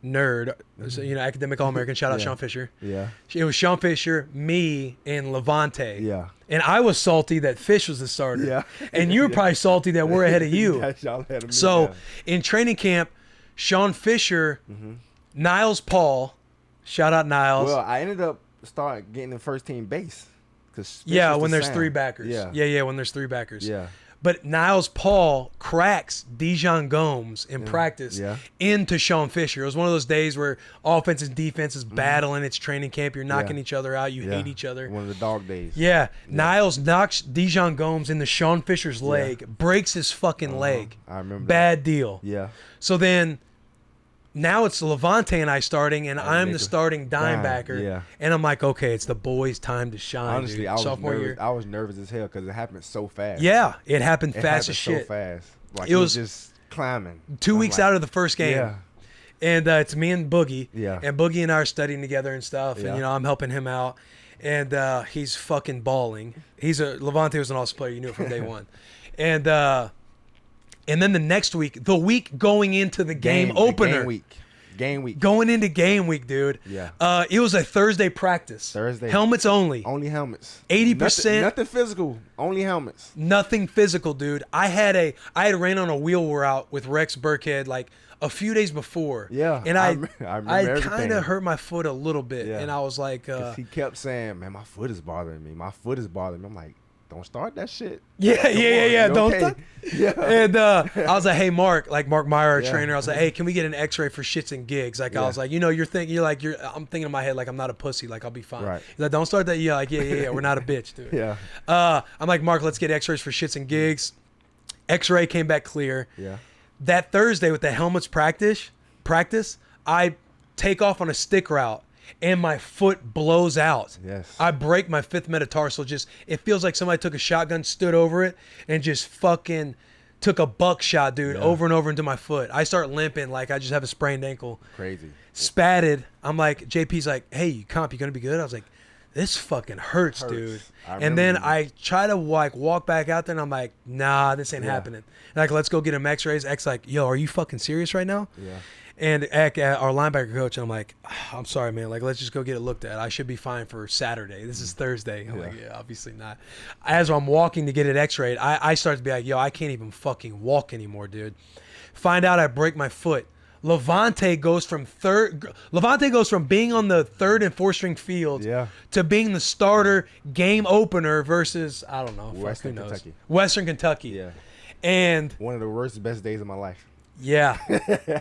nerd, so, academic All-American. Shout out Yeah. Sean Fisher. Yeah. It was Sean Fisher, me, and Lavonte. Yeah. And I was salty that Fish was the starter. Yeah. And you were probably salty that we're ahead of you. Y'all ahead of me, So yeah. in training camp, Sean Fisher, Niles Paul, shout out Niles. Well, I ended up getting the first team base. When there's three backers. Yeah. When there's three backers. Yeah. But Niles Paul cracks Dijon Gomes in practice into Sean Fisher. It was one of those days where offense and defense is battling. It's training camp. You're knocking each other out. You hate each other. One of the dog days. Yeah. Niles knocks Dijon Gomes into Sean Fisher's leg, breaks his fucking leg. I remember Bad deal. Yeah. So then now it's Lavonte and I starting, and I'm the starting dime backer. Yeah. And I'm like, okay, it's the boys' time to shine. Honestly, dude. I was Sophomore nervous. year. I was nervous as hell because it happened so fast. Yeah, it happened It fast happened as shit. so fast. Like It it was was just climbing. 2 weeks out of the first game. Yeah. And it's me and Boogie. Yeah. And Boogie and I are studying together and stuff. Yeah. And, I'm helping him out. And he's fucking balling. Lavonte was an awesome player. You knew it from day one. And then the next week, the week going into the game opener. Game week. Going into game week, dude. Yeah. It was a Thursday practice. Thursday. Helmets only. Only helmets. 80%. Nothing physical. Only helmets. Nothing physical, dude. I had ran on a wheel wear out with Rex Burkhead like a few days before. Yeah. And I remember I everything. kind of hurt my foot a little bit. Yeah. And I was like, 'Cause he kept saying, man, my foot is bothering me. My foot is bothering me. I'm like, don't start that shit. yeah. Don't stop. Yeah. And I was like, hey, Mark Meyer, our Yeah. trainer. I was like, hey, can we get an X-ray for shits and gigs? Like, I was like, I'm thinking in my head, like, I'm not a pussy. Like, I'll be fine. Right. He's like, don't start that. Yeah, like, yeah. We're not a bitch, dude. Yeah. I'm like, Mark, let's get X-rays for shits and gigs. X-ray came back clear. Yeah. That Thursday with the helmets practice, I take off on a stick route. And my foot blows out. Yes. I break my fifth metatarsal. It feels like somebody took a shotgun, stood over it, and just fucking took a buckshot, dude, over and over into my foot. I start limping like I just have a sprained ankle. Crazy. Spatted. I'm like, JP's like, hey, Comp, you gonna be good? I was like, this fucking hurts. Dude. And then I try to walk back out there, and I'm like, nah, this ain't happening. Like, let's go get him X-rays. X like, yo, are you fucking serious right now? Yeah. And our linebacker coach, I'm like, I'm sorry, man. Like, let's just go get it looked at. I should be fine for Saturday. This is Thursday. I'm like, yeah, obviously not. As I'm walking to get it X-rayed, I start to be like, yo, I can't even fucking walk anymore, dude. Find out I break my foot Lavonte goes from being on the 3rd and 4th string field to being the starter game opener versus, I don't know, Western Kentucky. Western Kentucky. Yeah. And one of the worst, best days of my life. Yeah.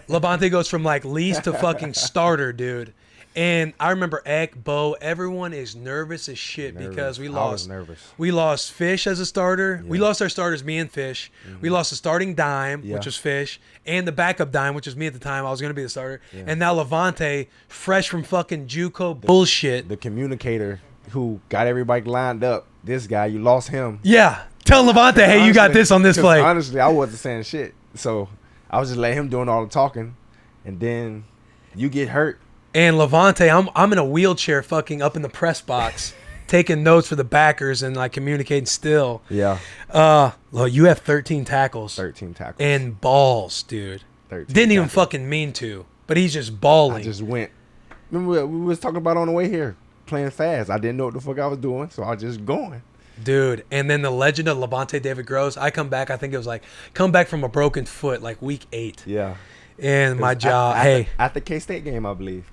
Lavonte goes from like least to fucking starter, dude. And I remember Eck, Bo, everyone is nervous as shit because we lost. I was nervous. We lost Fish as a starter. Yeah. We lost our starters, me and Fish. We lost the starting dime, Yeah. which was Fish, and the backup dime, which was me at the time. I was going to be the starter. Yeah. And now Lavonte, fresh from fucking JUCO bullshit. The communicator who got everybody lined up. This guy, you lost him. Yeah. Tell Lavonte, hey, honestly, you got this on this play. Honestly, I wasn't saying shit. So I was just letting him doing all the talking. And then you get hurt. And Lavonte, I'm in a wheelchair fucking up in the press box taking notes for the backers and like communicating still. Yeah. Well, you have 13 tackles. 13 tackles. And balls, dude. 13 Didn't even fucking mean to, but he's just balling. I just went. Remember we was talking about on the way here, playing fast. I didn't know what the fuck I was doing, so I was just going. Dude, and then the legend of Lavonte David grows. I come back, I think it was like, come back from a broken foot like week 8. Yeah. And my job, at the K-State game, I believe.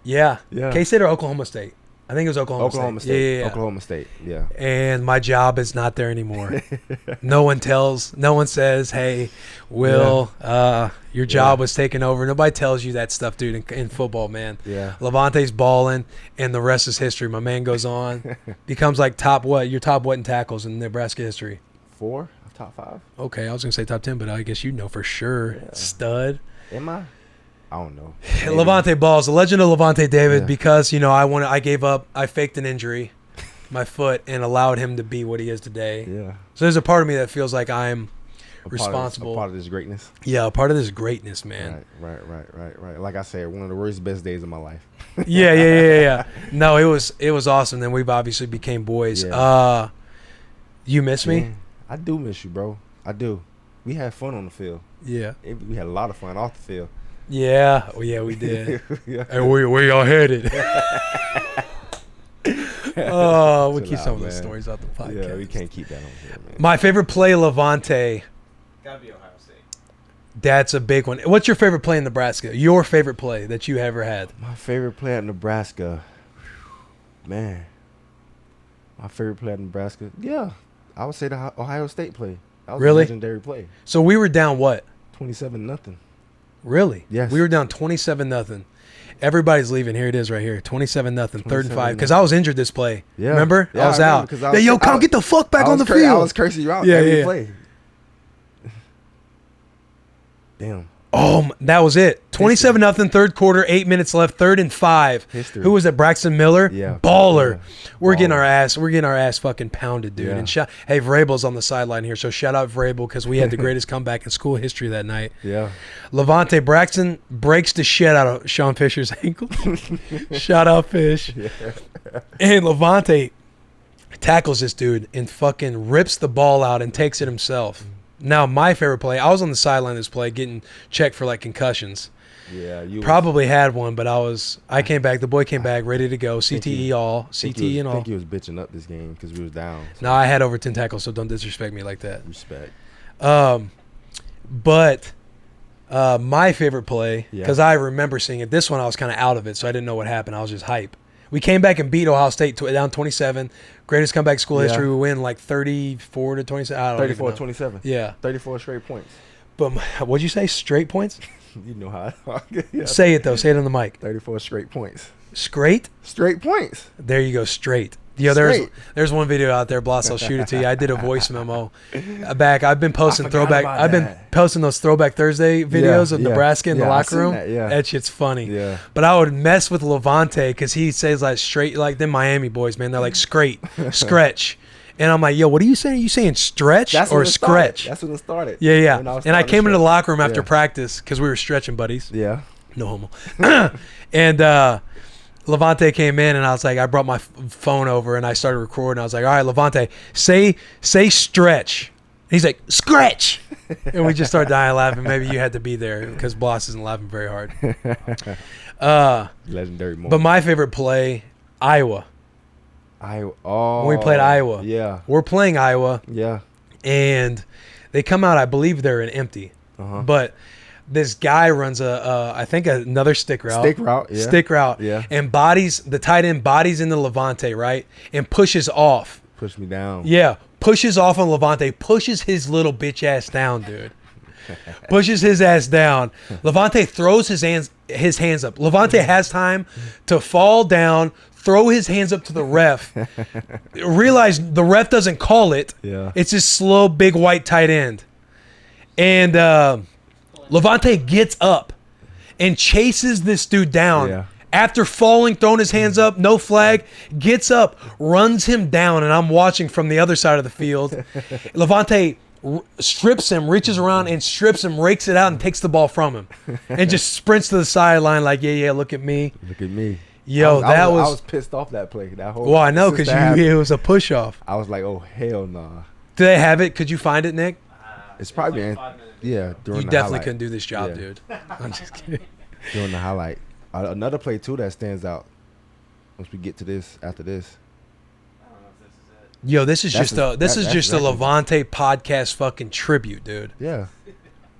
Yeah. Yeah. K-State or Oklahoma State? I think it was Oklahoma State. Yeah. Oklahoma State, yeah. And my job is not there anymore. No one says, hey, Will, your job was taken over. Nobody tells you that stuff, dude, in football, man. Yeah. Lavonte's balling, and the rest is history. My man goes on, becomes like top what in tackles in Nebraska history? 4? Top 5? Okay, I was going to say top 10, but I guess you know for sure. Yeah. Stud. Am I? I don't know. Lavonte balls, the legend of Lavonte David, because I gave up, I faked an injury, my foot, and allowed him to be what he is today. Yeah. So there's a part of me that feels like I'm responsible. A part of this greatness. Yeah, a part of this greatness, man. Right. Like I said, one of the worst, best days of my life. Yeah. No, it was awesome. Then we've obviously became boys. Yeah. You miss me? I do miss you, bro. I do. We had fun on the field. Yeah. We had a lot of fun off the field. Yeah. Oh, yeah, we did. Yeah. Hey, where y'all headed? Oh, we keep some of those stories out the podcast. Yeah, we can't keep that on here, man. My favorite play, Lavonte. Gotta be Ohio State. That's a big one. What's your favorite play in Nebraska? Your favorite play that you ever had? My favorite play at Nebraska. Man. My favorite play at Nebraska. Yeah. I would say the Ohio State play. That was a legendary play. So we were down what? 27-0. Really? Yes. We were down 27-0. Everybody's leaving. Here it is right here. 27-0, 3rd and 5. Because I was injured this play. Yeah. Remember? Yeah, I was out. Come get the fuck back on the field. I was cursing you out every play. Damn. Oh, that was it. 27-0, 3rd quarter, 8 minutes left, 3rd and 5. History. Who was that? Braxton Miller? Yeah. Baller. Yeah. We're getting our ass fucking pounded, dude. Yeah. And hey, Vrabel's on the sideline here, so shout out Vrabel because we had the greatest comeback in school history that night. Yeah. Lavonte Braxton breaks the shit out of Sean Fisher's ankle. Shout out Fish. Yeah. And Lavonte tackles this dude and fucking rips the ball out and takes it himself. Now, my favorite play, I was on the sideline of this play getting checked for like concussions. Yeah, you probably had one, but I came back. The boy came back ready to go. CTE all. CTE and all. I think he was bitching up this game because we was down. So. No, I had over 10 tackles, so don't disrespect me like that. Respect. But my favorite play, because I remember seeing it. This one I was kind of out of it, so I didn't know what happened. I was just hype. We came back and beat Ohio State down 27. Greatest comeback in school history. We win like 34-27. 34-27. Yeah. 34 straight points. But what'd you say? Straight points? You know how. Say it, though. Say it on the mic. 34 straight points. Straight? Straight points. There you go. Straight. There's one video out there, Bloss. I'll shoot it to you. I did a voice memo back. I've been posting those Throwback Thursday videos of Nebraska in the locker room. That shit's funny. Yeah. But I would mess with Lavonte because he says like straight, like them Miami boys, man. They're like straight, stretch. And I'm like, yo, what are you saying? Are you saying stretch or scratch? That's when it started. Yeah. And I came into the locker room after practice because we were stretching buddies. Yeah. No homo. And Lavonte came in, and I was like, I brought my phone over, and I started recording. I was like, all right, Lavonte, say stretch. He's like, scratch. And we just started dying laughing. Maybe you had to be there because Bloss isn't laughing very hard. Legendary moment. But my favorite play, Iowa. When we played Iowa. Yeah. We're playing Iowa. Yeah. And they come out, I believe they're in empty. Uh-huh. But this guy runs I think another stick route. Stick route, yeah. And the tight end bodies into Lavonte, right? And pushes off. Push me down. Yeah. Pushes off on Lavonte. Pushes his little bitch ass down, dude. Pushes his ass down. Lavonte throws his hands up. Lavonte has time to fall down, throw his hands up to the ref. Realize the ref doesn't call it. Yeah. It's this slow, big white tight end. And Lavonte gets up and chases this dude down. Yeah. After falling, throwing his hands up, no flag, gets up, runs him down, and I'm watching from the other side of the field. Lavonte strips him, reaches around and strips him, rakes it out, and takes the ball from him. And just sprints to the sideline like, yeah, look at me. Look at me. Yo, I was pissed off that play. Well, I know, because it was a push-off. I was like, oh, hell nah. Do they have it? Could you find it, Nick? It's probably You during the definitely highlight. couldn't do this job, dude. I'm just kidding. During the highlight. Another play, too, that stands out once we get to this, after this. Yo, this is just a exactly. Lavonte podcast fucking tribute, dude. Yeah.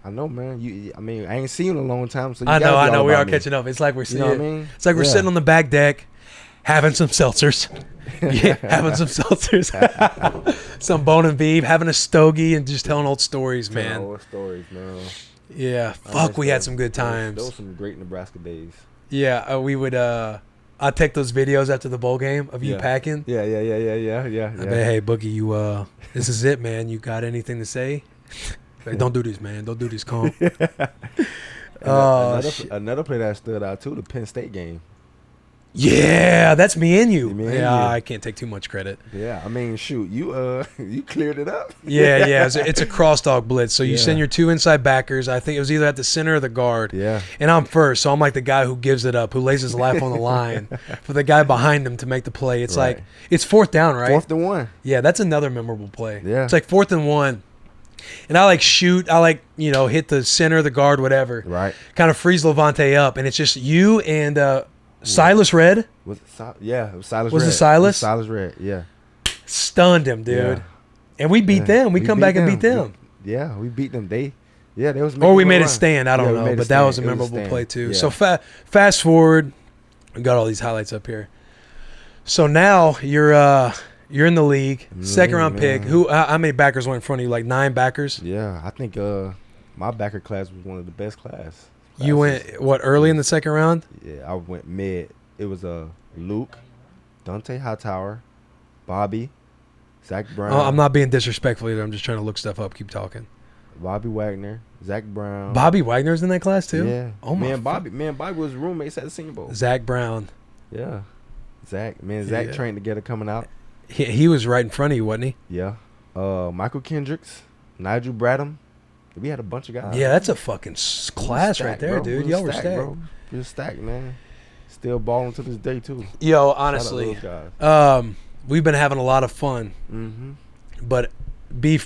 I know, man. I mean, I ain't seen you in a long time, so I know. We are catching up. It's like we're sitting. You know what I mean? It's like we're sitting on the back deck, having some seltzers. Yeah, having some seltzers, some bone and beef, having a stogie, and just telling old stories, man. Old stories, man. Yeah, fuck, we had some good times. Those were some great Nebraska days. Yeah, we would. I'd take those videos after the bowl game of you packing. Yeah. I bet, hey, Boogie, you this is it, man. You got anything to say? Like, don't do this, man. Don't do this, calm. Another play that stood out too, the Penn State game. Yeah, that's me and you. Me and yeah, you. I can't take too much credit. Yeah, I mean, shoot, you you cleared it up. Yeah. It's a cross dog blitz. So you send your two inside backers. I think it was either at the center or the guard. Yeah. And I'm first, so I'm like the guy who gives it up, who lays his life on the line for the guy behind him to make the play. It's like it's 4th down, right? 4th and 1. Yeah, that's another memorable play. Yeah. It's like 4th and 1. And I hit the center, the guard, whatever. Right. Kind of freeze Lavonte up, and it's just you and Silas Red. Was it it was Silas Red. Was it Silas? Silas Red, yeah. Stunned him, dude. Yeah. And we beat them. We come back and beat them. We beat them. They was. Or we made it stand. I don't know, but that was a memorable play too. Yeah. So fast forward, we got all these highlights up here. So now you're in the league, second round pick. How many backers went in front of you? Like 9 backers? Yeah, I think my backer class was one of the best classes. You went early in the second round? Yeah, I went mid. It was Luke, Dante Hightower, Bobby, Zach Brown. Oh, I'm not being disrespectful either. I'm just trying to look stuff up. Keep talking. Bobby Wagner, Zach Brown. Bobby Wagner's in that class too? Yeah. Oh my. Bobby was roommates at the Senior Bowl. Zach Brown. Yeah. Zach trained together coming out. He was right in front of you, wasn't he? Yeah. Michael Kendricks, Nigel Bradham. We had a bunch of guys. Yeah, that's a fucking class right there, dude. Y'all were stacked. Bro. You're stacked, man. Still balling to this day too. Yo, honestly, we've been having a lot of fun. Mm-hmm. But be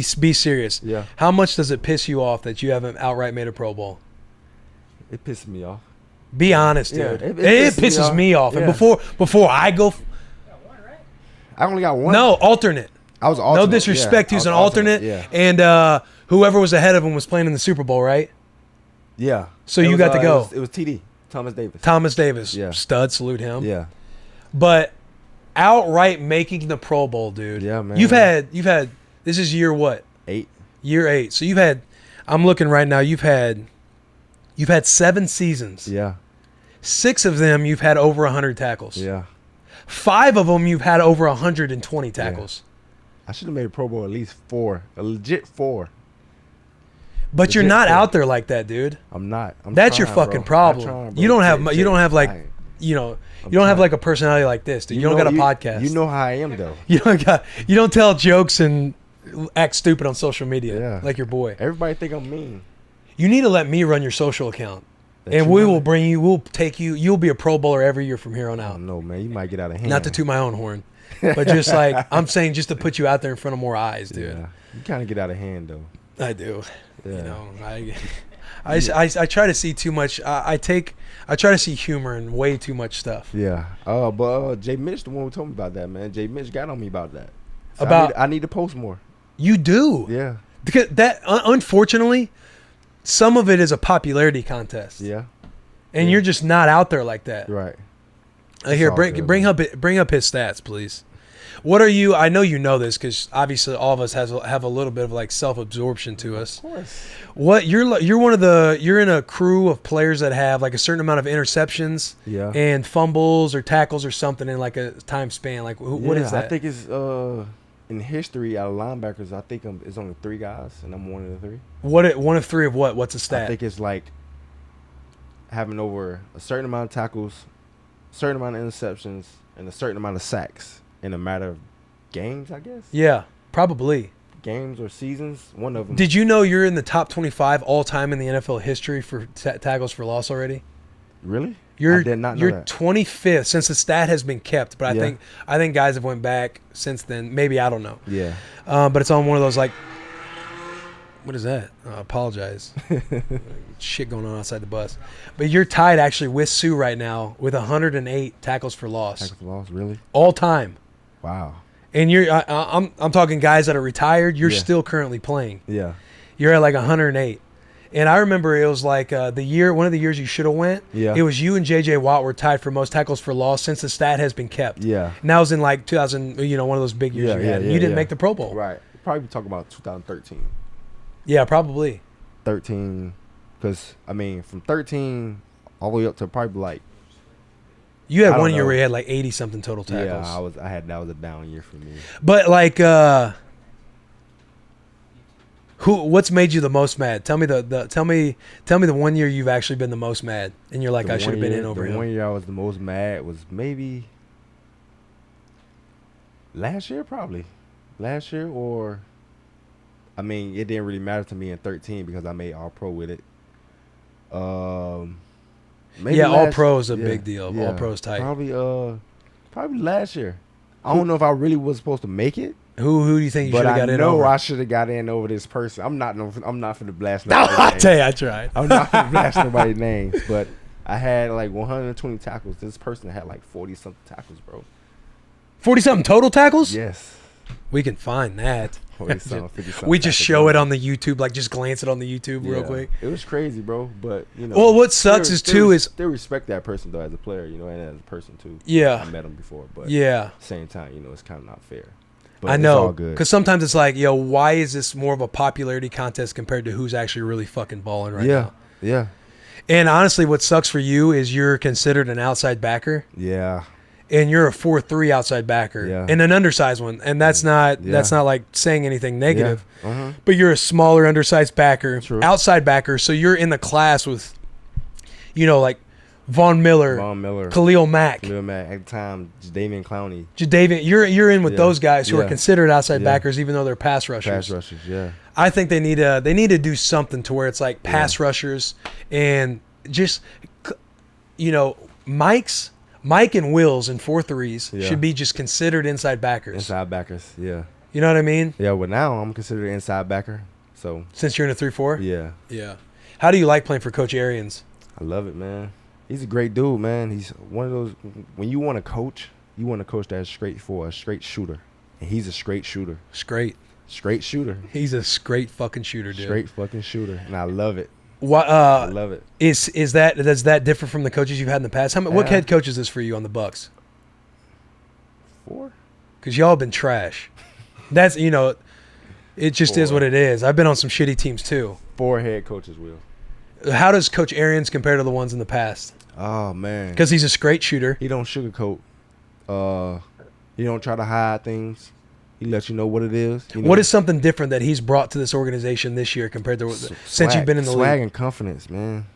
serious. Yeah. How much does it piss you off that you haven't outright made a Pro Bowl? It pisses me off. Be honest, dude. It pisses me off. Yeah. And before I go, I only got one. No, alternate. I was alternate. No disrespect. He was an alternate. Yeah. And whoever was ahead of him was playing in the Super Bowl, right? Yeah. So you got to go. It was TD. Thomas Davis. Yeah. Stud. Salute him. Yeah. But outright making the Pro Bowl, dude. Yeah, man. You've had. This is year what? 8. Year 8. So you've had. I'm looking right now. You've had 7 seasons. Yeah. 6 of them you've had over 100 tackles. Yeah. 5 of them you've had over 120 tackles. Yeah. I should have made a Pro Bowl at least 4. A legit 4. But you're not out there like that, dude. I'm not. That's your fucking problem. You don't have like a personality like this, dude. You don't got a podcast. You know how I am though. You don't tell jokes and act stupid on social media like your boy. Everybody think I'm mean. You need to let me run your social account. And we'll take you. You'll be a Pro Bowler every year from here on out. No, man, you might get out of hand. Not to toot my own horn, but just like I'm saying, just to put you out there in front of more eyes, dude. Yeah. You kind of get out of hand though. I do. Yeah. You know, I try to see too much. I try to see humor in way too much stuff. Yeah. But Jay Mitch, the one who told me about that, man. Jay Mitch got on me about that. So I need to post more. You do. Yeah. Because that, unfortunately, some of it is a popularity contest. Yeah. And you're just not out there like that. Right. Here, bring up his stats, please. What are you? I know you know this because obviously all of us have a little bit of like self-absorption to us. Of course. What you're in a crew of players that have like a certain amount of interceptions, and fumbles or tackles or something in like a time span. Like what is that? I think it's in history out of linebackers. I think it's only 3 guys, and I'm one of the 3. One of 3 of what? What's a stat? I think it's like having over a certain amount of tackles, a certain amount of interceptions, and a certain amount of sacks in a matter of games, I guess. Yeah, probably. Games or seasons, one of them. Did you know you're in the top 25 all time in the NFL history for tackles for loss already? Really? I did not know you're that. 25th since the stat has been kept, but I think guys have went back since then. Maybe, I don't know. Yeah. But it's on one of those like, what is that? I apologize. Shit going on outside the bus. But you're tied actually with Sue right now with 108 tackles for loss. Tackles for loss, really? All time. Wow. And I'm talking guys that are retired. You're still currently playing. Yeah. You're at like 108. And I remember it was like one of the years you should have went. Yeah. It was you and J.J. Watt were tied for most tackles for loss since the stat has been kept. Yeah. And that was in like 2000, one of those big years you had. You didn't make the Pro Bowl. Right. Probably talk about 2013. Yeah, probably. 13. Because, I mean, from 13 all the way up to probably like. You had one year where you had like 80-something total tackles. Yeah, that was a down year for me. But like, what's made you the most mad? Tell me tell me the one year you've actually been the most mad, and you're like, I should have been in over him. The one year I was the most mad was maybe last year, probably last year, or I mean, it didn't really matter to me in 13 because I made All Pro with it. Maybe All Pro is a big deal. Yeah, All Pro's tight. Probably last year. I don't know if I really was supposed to make it. Who do you think you should have got in over? But I know I should have got in over this person. I'm not for the blast. No, I tell you, I tried. I'm not for the blast nobody's names, but I had like 120 tackles. This person had like 40-something tackles, bro. 40-something total tackles? Yes. We can find that. 40-something, 50-something. We just show it on the YouTube, like just glance it on the YouTube real quick. It was crazy, bro. But well, what sucks is they respect that person though as a player, and as a person too. Yeah. I met him before, but at the same time, it's kind of not fair. But I know, because sometimes it's like, why is this more of a popularity contest compared to who's actually really fucking balling right now? Yeah. And honestly, what sucks for you is you're considered an outside backer. Yeah. And you're a 4-3 outside backer, and an undersized one, and that's not like saying anything negative. Yeah. Uh-huh. But you're a smaller, undersized backer, True. outside backer, so you're in the class with, like Von Miller, Khalil Mack. At the time, Jadavian Clowney. You're in with those guys who are considered outside backers, even though they're pass rushers. Pass rushers, yeah. I think they need to do something to where it's like pass rushers and just, Mike and Will's in 4-3s should be just considered inside backers. Inside backers, yeah. You know what I mean? Yeah, well, now I'm considered an inside backer. So since you're in a 3-4? Yeah. Yeah. How do you like playing for Coach Arians? I love it, man. He's a great dude, man. He's one of those, when you want to coach that's straightforward, a straight shooter. And he's a straight shooter. Straight shooter. He's a straight fucking shooter, dude. Straight fucking shooter. And I love it. I love it. Does that differ from the coaches you've had in the past? What head coach is this for you on the Bucks? 4. Because y'all have been trash. That's it just 4. is what it is. I've been on some shitty teams too. 4 head coaches, Will. How does Coach Arians compare to the ones in the past? Oh man. Because he's a straight shooter. He don't sugarcoat. He don't try to hide things. He lets you know what it is. What is something different that he's brought to this organization this year compared to since you've been in the league? Swag and confidence, man.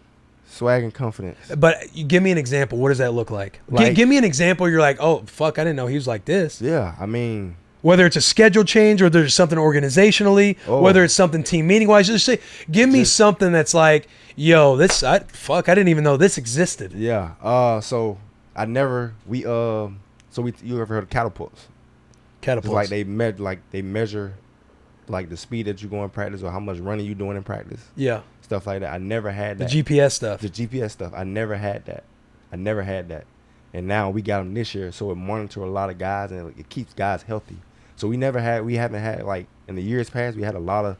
Swag and confidence. But give me an example. What does that look like? Give me an example. You're like, oh, fuck, I didn't know he was like this. Yeah, I mean. Whether it's a schedule change or there's something organizationally, whether it's something team meeting-wise, give me something that's like, yo, I didn't even know this existed. Yeah. So you ever heard of catapults? Catapults. Like they measure like the speed that you go in practice or how much running you doing in practice. Yeah. Stuff like that. I never had that. The GPS stuff. The GPS stuff. I never had that. And now we got them this year, so it monitor a lot of guys and it keeps guys healthy. So we haven't had like in the years past, we had a lot of,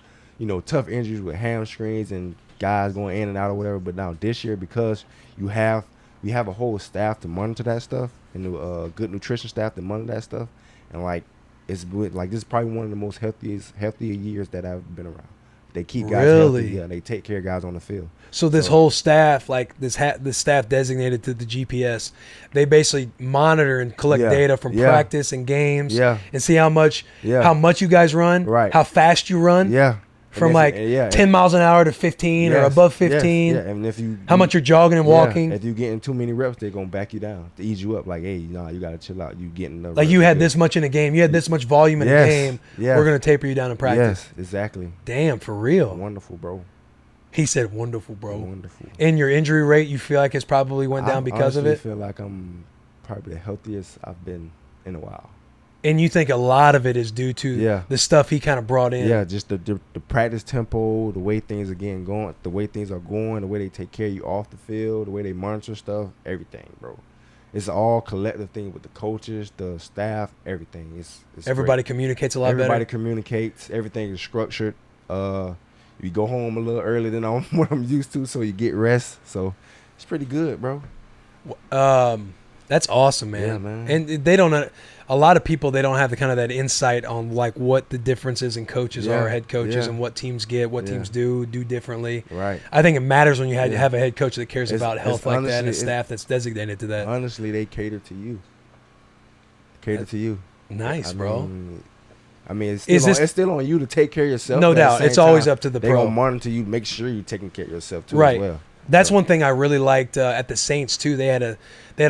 tough injuries with hamstrings and guys going in and out or whatever. But now this year, because we have a whole staff to monitor that stuff, and a good nutrition staff to monitor that stuff, and like it's good. Like this is probably one of the most healthier years that I've been around. They keep guys healthy, yeah. They take care of guys on the field. So this whole staff, like this staff designated to the GPS, they basically monitor and collect data from practice and games, and see how much you guys run, how fast you run, from like 10 miles an hour to 15 or above 15. And if you how much you're jogging and walking. If you're getting too many reps, they're gonna back you down to ease you up. Like, hey, you gotta chill out. You getting the like you had this much in a game. You had this much volume in a game. We're gonna taper you down in practice. Yes, exactly. Damn, for real. Wonderful, bro. He said, "Wonderful, bro." Wonderful. And your injury rate, you feel like it's probably went down because of it. I feel like I'm probably the healthiest I've been in a while. And you think a lot of it is due to the stuff he kind of brought in. Yeah, just the practice tempo, the way things are going, the way things are going, the way they take care of you off the field, the way they monitor stuff, everything, bro. It's all collective thing with the coaches, the staff, everything. It's everybody great. Communicates a lot better. Everybody communicates. Everything is structured. You go home a little earlier than what I'm used to, so you get rest. So it's pretty good, bro. That's awesome, man. Yeah, man. And they don't. A lot of people, they don't have the kind of that insight on like what the differences in coaches are, head coaches, and what teams get, what teams do differently. Right. I think it matters when you have a head coach that cares about health like that, and a staff that's designated to that. Honestly, they cater to you. Nice, bro. I mean, it's still on you to take care of yourself. No doubt. It's always up to the pro. They're going to monitor you, make sure you're taking care of yourself too as well. That's one thing I really liked at the Saints too. They had a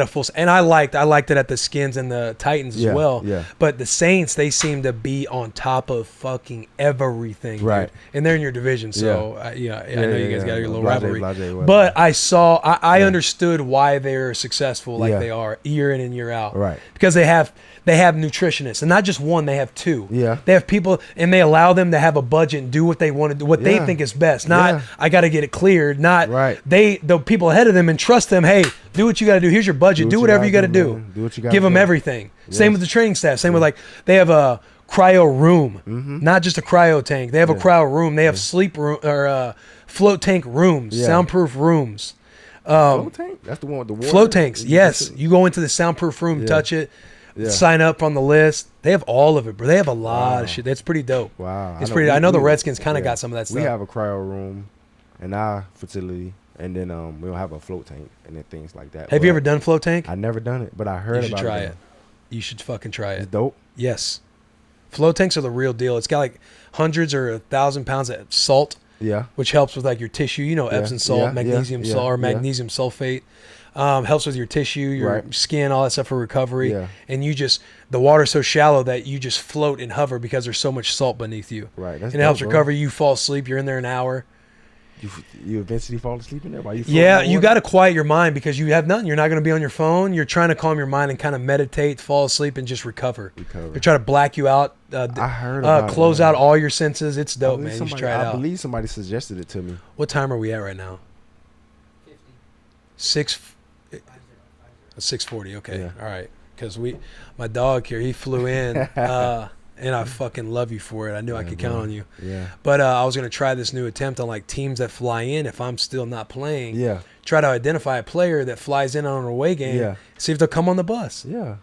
full, and I liked it at the Skins and the Titans as well. Yeah. But the Saints, they seem to be on top of fucking everything, right? Dude. And they're in your division, so I know you guys got your little rivalry. But I understood why they're successful like they are year in and year out, right? Because they have nutritionists, and not just one, they have two. Yeah. They have people, and they allow them to have a budget and do what they want to do, what they think is best. Not I got to get it cleared. Not the people ahead of them and trust them. Hey, do what you got to do. Here's your budget. Do whatever you got to do. Do what you got. Give them everything. Yes. Same with the training staff. Same with like they have a cryo room, not just a cryo tank. They have a cryo room. They have sleep room or float tank rooms, soundproof rooms. Float tank? That's the one with the water. Float tanks. Yes, you go into the soundproof room, touch it. Yeah. Sign up on the list. They have all of it, bro. They have a lot of shit. That's pretty dope. Wow. It's pretty. I know the Redskins kind of got some of that stuff. We have a cryo room in our facility, and then we'll have a float tank and then things like that. Have you ever done float tank? I never done it, but I heard about it. You should try it. You should fucking try it. It's dope. Yes. Float tanks are the real deal. It's got like hundreds or 1,000 pounds of salt. Yeah. Which helps with like your tissue. You know, Epsom salt, magnesium salt, or magnesium sulfate. Helps with your tissue, your skin, all that stuff for recovery. Yeah. And the water's so shallow that you just float and hover because there's so much salt beneath you. Right. And it helps recover. You fall asleep. You're in there an hour. You eventually fall asleep in there? While you got to quiet your mind because you have nothing. You're not going to be on your phone. You're trying to calm your mind and kind of meditate, fall asleep, and just recover. They're trying to black you out. I heard about close out all your senses. It's dope, man. You should try it out. I believe somebody suggested it to me. What time are we at right now? 6:40. Okay. Yeah. All right. Because my dog here, he flew in, and I fucking love you for it. I knew I could count on you. Yeah. But I was gonna try this new attempt on like teams that fly in. If I'm still not playing, try to identify a player that flies in on an away game. Yeah. See if they'll come on the bus. Yeah.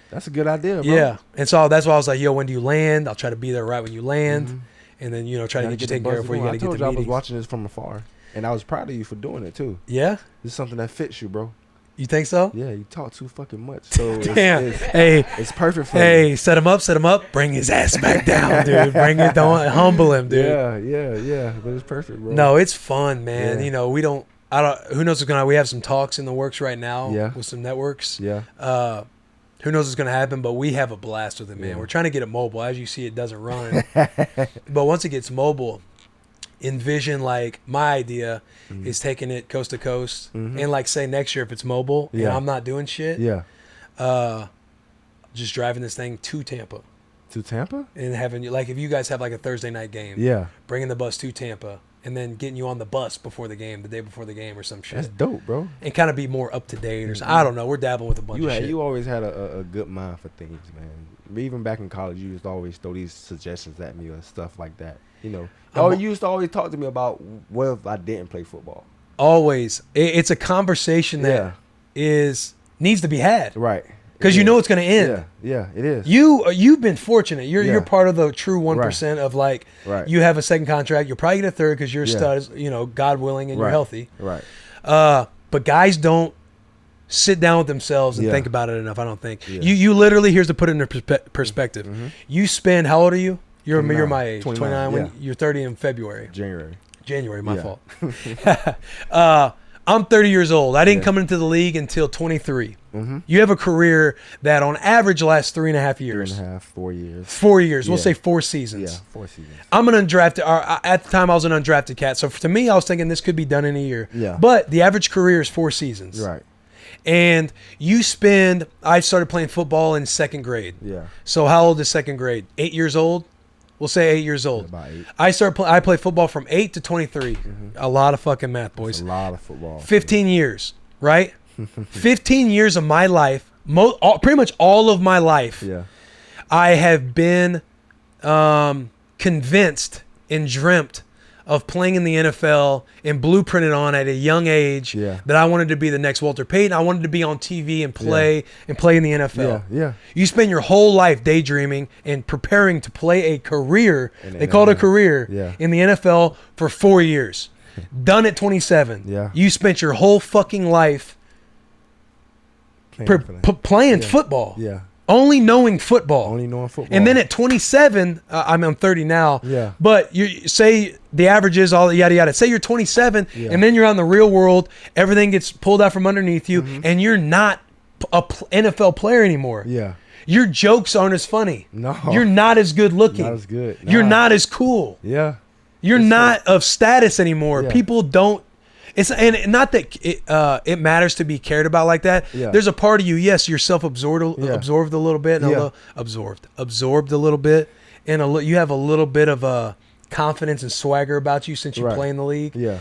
That's a good idea, bro. Yeah. And so that's why I was like, yo, when do you land? I'll try to be there right when you land, and then try to get you taken care of before you got to get to meetings. I was watching this from afar, and I was proud of you for doing it too. Yeah. This is something that fits you, bro. You think so? Yeah, you talk too fucking much. So it's perfect for you. Set him up. Bring his ass back down, dude. Humble him, dude. Yeah. But it's perfect, bro. No, it's fun, man. Yeah. Who knows what's going on? We have some talks in the works right now with some networks. Yeah. Who knows what's going to happen, but we have a blast with it, man. Yeah. We're trying to get it mobile. As you see, it doesn't run. But once it gets mobile, envision like my idea is taking it coast to coast and like say next year if it's mobile and I'm not doing shit, just driving this thing to Tampa and having like if you guys have like a Thursday night game, bringing the bus to Tampa and then getting you on the bus before the game, the day before the game or some shit. That's dope, bro. And kind of be more up to date or something. I don't know. We're dabbling with a bunch of shit. You always had a good mind for things, man. even back in college, you used to always throw these suggestions at me or stuff like that. You know, you used to always talk to me about what if I didn't play football. Always, it's a conversation that needs to be had, right? Because you know it's going to end. Yeah, it is. You've been fortunate. You're part of the true 1% of like you have a second contract. You'll probably get a third because you're a stud, you know, God willing, and you're healthy. Right. But guys don't sit down with themselves and think about it enough. I don't think you literally, here's to put it in perspective. Mm-hmm. You spend, how old are you? You're my age, 29. When you're 30 in February. January, my fault. I'm 30 years old. I didn't come into the league until 23. Mm-hmm. You have a career that on average lasts 3.5 years. 3.5, 4 years. 4 years. We'll say 4 seasons. Yeah, 4 seasons. I'm an undrafted, at the time I was an undrafted cat. So to me, I was thinking this could be done in a year. Yeah. But the average career is 4 seasons. Right. And I started playing football in 2nd grade. Yeah. So how old is 2nd grade? 8 years old? We'll say 8 years old. About 8. I played football from 8 to 23. Mm-hmm. A lot of fucking math, boys. That's a lot of football. 15 years, right? 15 years of my life, pretty much all of my life, I have been convinced and dreamt of playing in the NFL and blueprinted on at a young age that I wanted to be the next Walter Payton. I wanted to be on TV and play in the NFL. Yeah. You spend your whole life daydreaming and preparing to play a career. They call it a career in the NFL for 4 years. Done at 27. Yeah. You spent your whole fucking life playing football. Yeah. Only knowing football. And then at 27, I'm 30 now. Yeah. But you say the average is all yada yada. Say you're 27, and then you're on the real world. Everything gets pulled out from underneath you, and you're not a NFL player anymore. Yeah. Your jokes aren't as funny. No. You're not as good looking. Not as good. You're not as cool. Yeah. You're not of status anymore. Yeah. People don't. And not that it matters to be cared about like that. Yeah. There's a part of you, yes, you're self-absorbed absorbed a little bit, and absorbed a little bit, and you have a little bit of confidence and swagger about you since you play in the league. Yeah.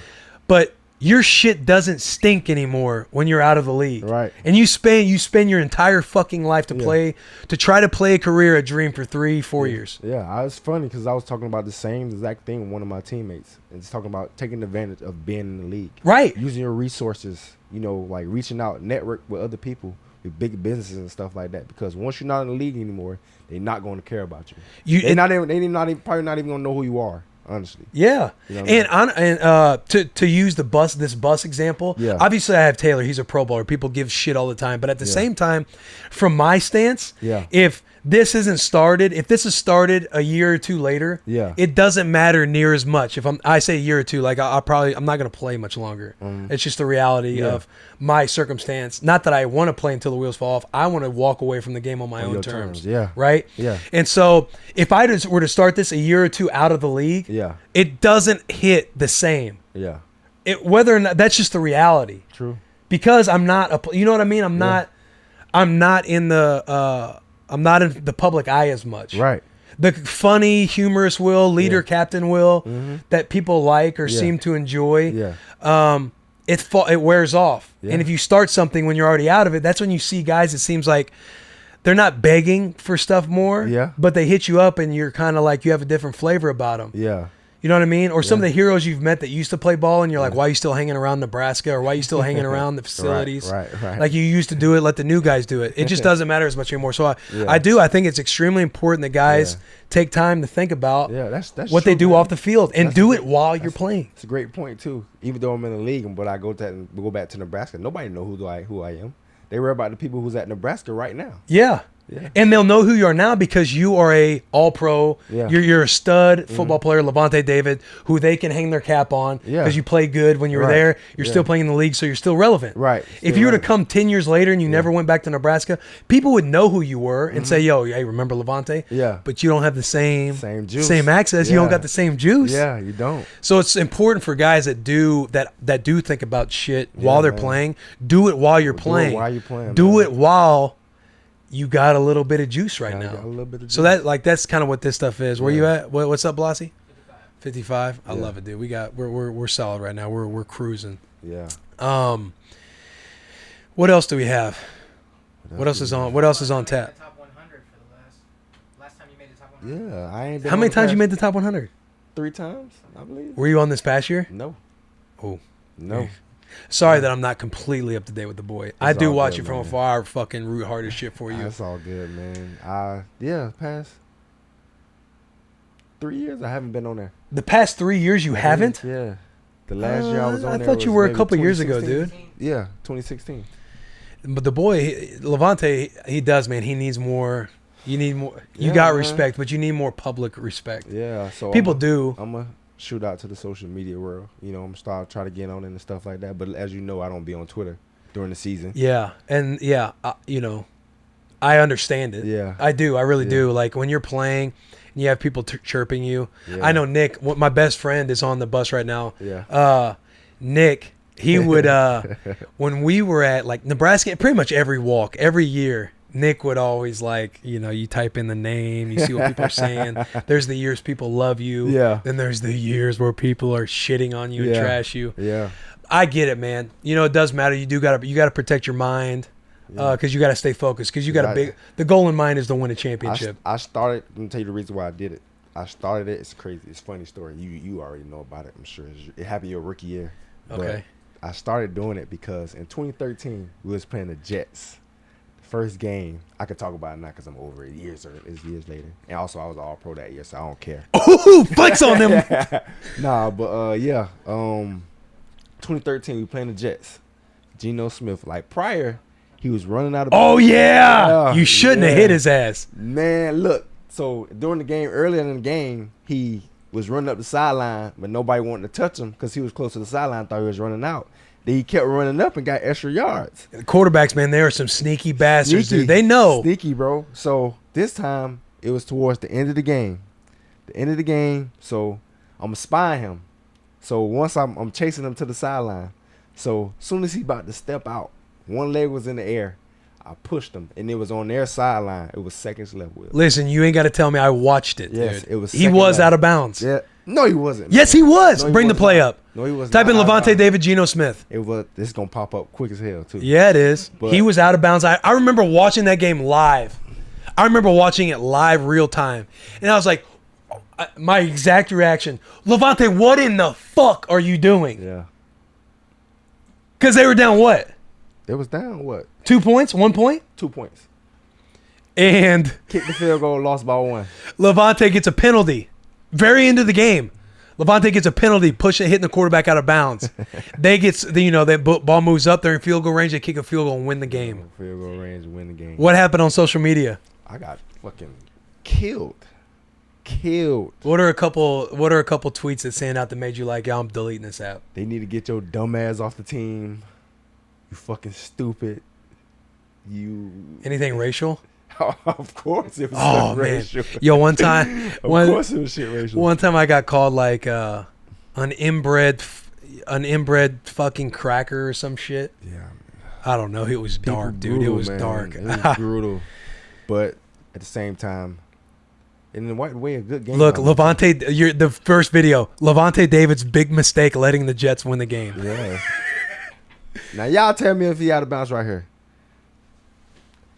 But your shit doesn't stink anymore when you're out of the league. Right. And you spend your entire fucking life to try to play a career, a dream for 3-4 years. Yeah, it's funny because I was talking about the same exact thing with one of my teammates. It's talking about taking advantage of being in the league. Right. Using your resources, you know, like reaching out, network with other people, with big businesses and stuff like that. Because once you're not in the league anymore, they're not going to care about you. They're probably not even going to know who you are. Honestly, yeah, you know what I mean? To use this bus example, obviously I have Taylor. He's a Pro Bowler. People give shit all the time, but at the same time, from my stance, if this is started a year or two later, it doesn't matter near as much. If I say a year or two, like I'm not going to play much longer. It's just the reality of my circumstance. Not that I want to play until the wheels fall off. I want to walk away from the game on my own terms. Yeah. Right. Yeah. And so if I were to start this a year or two out of the league, it doesn't hit the same. Yeah. Whether or not, that's just the reality. True. Because I'm not you know what I mean? I'm not in the public eye as much. Right. The funny, humorous Will, leader, Captain Will, that people like or seem to enjoy, it wears off. Yeah. And if you start something when you're already out of it, that's when you see guys, it seems like they're not begging for stuff more, but they hit you up and you're kind of like you have a different flavor about them. Yeah. You know what I mean? Or some of the heroes you've met that used to play ball and you're like, why are you still hanging around Nebraska? Or why are you still hanging around the facilities? Right. Like you used to do it, let the new guys do it. It just doesn't matter as much anymore. So I think it's extremely important that guys take time to think about that's what true, they do off the field and do it while you're that's playing. It's a great point too. Even though I'm in the league, but I go back to Nebraska, nobody know who I am. They worry about the people who's at Nebraska right now. Yeah. And they'll know who you are now because you are a all-pro. Yeah. You're a stud football player, Lavonte David, who they can hang their cap on because you play good when you were there. You're still playing in the league, so you're still relevant. Right. If you were to come 10 years later and you never went back to Nebraska, people would know who you were and say, yo, hey, remember Lavonte? Yeah. But you don't have the same juice. Same access. You don't got the same juice. Yeah, you don't. So it's important for guys that do think about shit while they're playing. Do it while you're playing. Do it while you're playing. Do it while you got a little bit of juice right now. Got a little bit of juice. So that's kind of what this stuff is. Where you at? What's up, Blasi? 55. I love it, dude. We're solid right now. We're cruising. Yeah. What else do we have? What else is on tap? Top 100 for the last time you made the top 100? Yeah, I ain't been. How many times you made the top 100? 3 times, I believe. Were you on this past year? No. Oh. No. Sorry that I'm not completely up to date with the boy. I do all watch good, you from man. afar. Fucking root hard as shit for you. That's all good, man. Past 3 years I haven't been on there. The past 3 years you haven't? Yeah. The last year I was on I there. thought you was were a maybe couple years ago, 2016. dude. Yeah, 2016. But the boy, Lavonte, he does, man. He needs more. You need more. You Yeah, got man. respect, but you need more public respect. Yeah, so People do. I'm going to shoot out to the social media world. You know, I'm start try to get on it and stuff like that. But as you know, I don't be on Twitter during the season. Yeah, and yeah, you know, I understand it. Yeah. I do. I really Yeah. do. Like when you're playing and you have people chirping you. Yeah. I know Nick, my best friend, is on the bus right now. Yeah. Nick, he would when we were at like Nebraska, pretty much every walk, every year, Nick would always like, you know, you type in the name, you see what people are saying. There's the years people love you. Yeah. Then there's the years where people are shitting on you and Yeah. trash you. Yeah. I get it, man. You know, it does matter. You gotta protect your mind because you gotta stay focused because you got the goal in mind is to win a championship. I started. Let me tell you the reason why I did it. I started it. It's crazy. It's a funny story. You already know about it. I'm sure it happened your rookie year. Okay. But I started doing it because in 2013 we was playing the Jets. First game. I could talk about it now because I'm over it. It's years later. And also I was all pro that year, so I don't care. Ooh, flex on them. Nah, but 2013 we playing the Jets. Geno Smith. Like prior, he was running out of. Oh yeah. Yeah, You shouldn't have yeah. hit his ass. Man, look. So during the game, earlier in the game, he was running up the sideline, but nobody wanted to touch him because he was close to the sideline. Thought he was running out. Then he kept running up and got extra yards. The quarterbacks, man, they are some sneaky bastards, Sneaky. dude. They know. Sneaky, bro. So this time it was towards the end of the game. So I'm spying him. So once I'm chasing him to the sideline. So as soon as he about to step out, one leg was in the air. I pushed him, and it was on their sideline. It was seconds left. Will. Listen, you ain't got to tell me. I watched it, Yes, dude. it was He second was left. out of bounds. Yeah. No, he wasn't. Yes, man. he was. No, he Bring the was play not. up. No, he was Type not in out of Lavonte bounds. David, Geno Smith. It was. This is gonna pop up quick as hell too. Yeah, it is. But- He was out of bounds. I remember watching that game live. I remember watching it live, real time, and I was like, my exact reaction: Lavonte, what in the fuck are you doing? Yeah. Because they were down what? It was down what? 2 points, 1 point, 2 points. and Kicked the field goal, lost by 1. Lavonte gets a penalty. Very end of the game. Lavonte gets a penalty, hitting the quarterback out of bounds. That ball moves up there in field goal range. They kick a field goal and win the game. Field goal range, win the game. What happened on social media? I got fucking killed. What are a couple tweets that stand out that made you like, yo, I'm deleting this app? They need to get your dumb ass off the team. You fucking stupid. You. Anything racial? Of course it was Oh man, racial. yo, one time, Of course it was shit racial. one time I got called like an inbred fucking cracker or some shit. Yeah. I don't know. It was dark, dude. Brutal, It was man. dark. It was brutal. But at the same time, in the right way, a good game. Look, plan. Lavonte, the first video, Lavonte David's big mistake letting the Jets win the game. Yeah. Now y'all tell me if he out of bounds right here.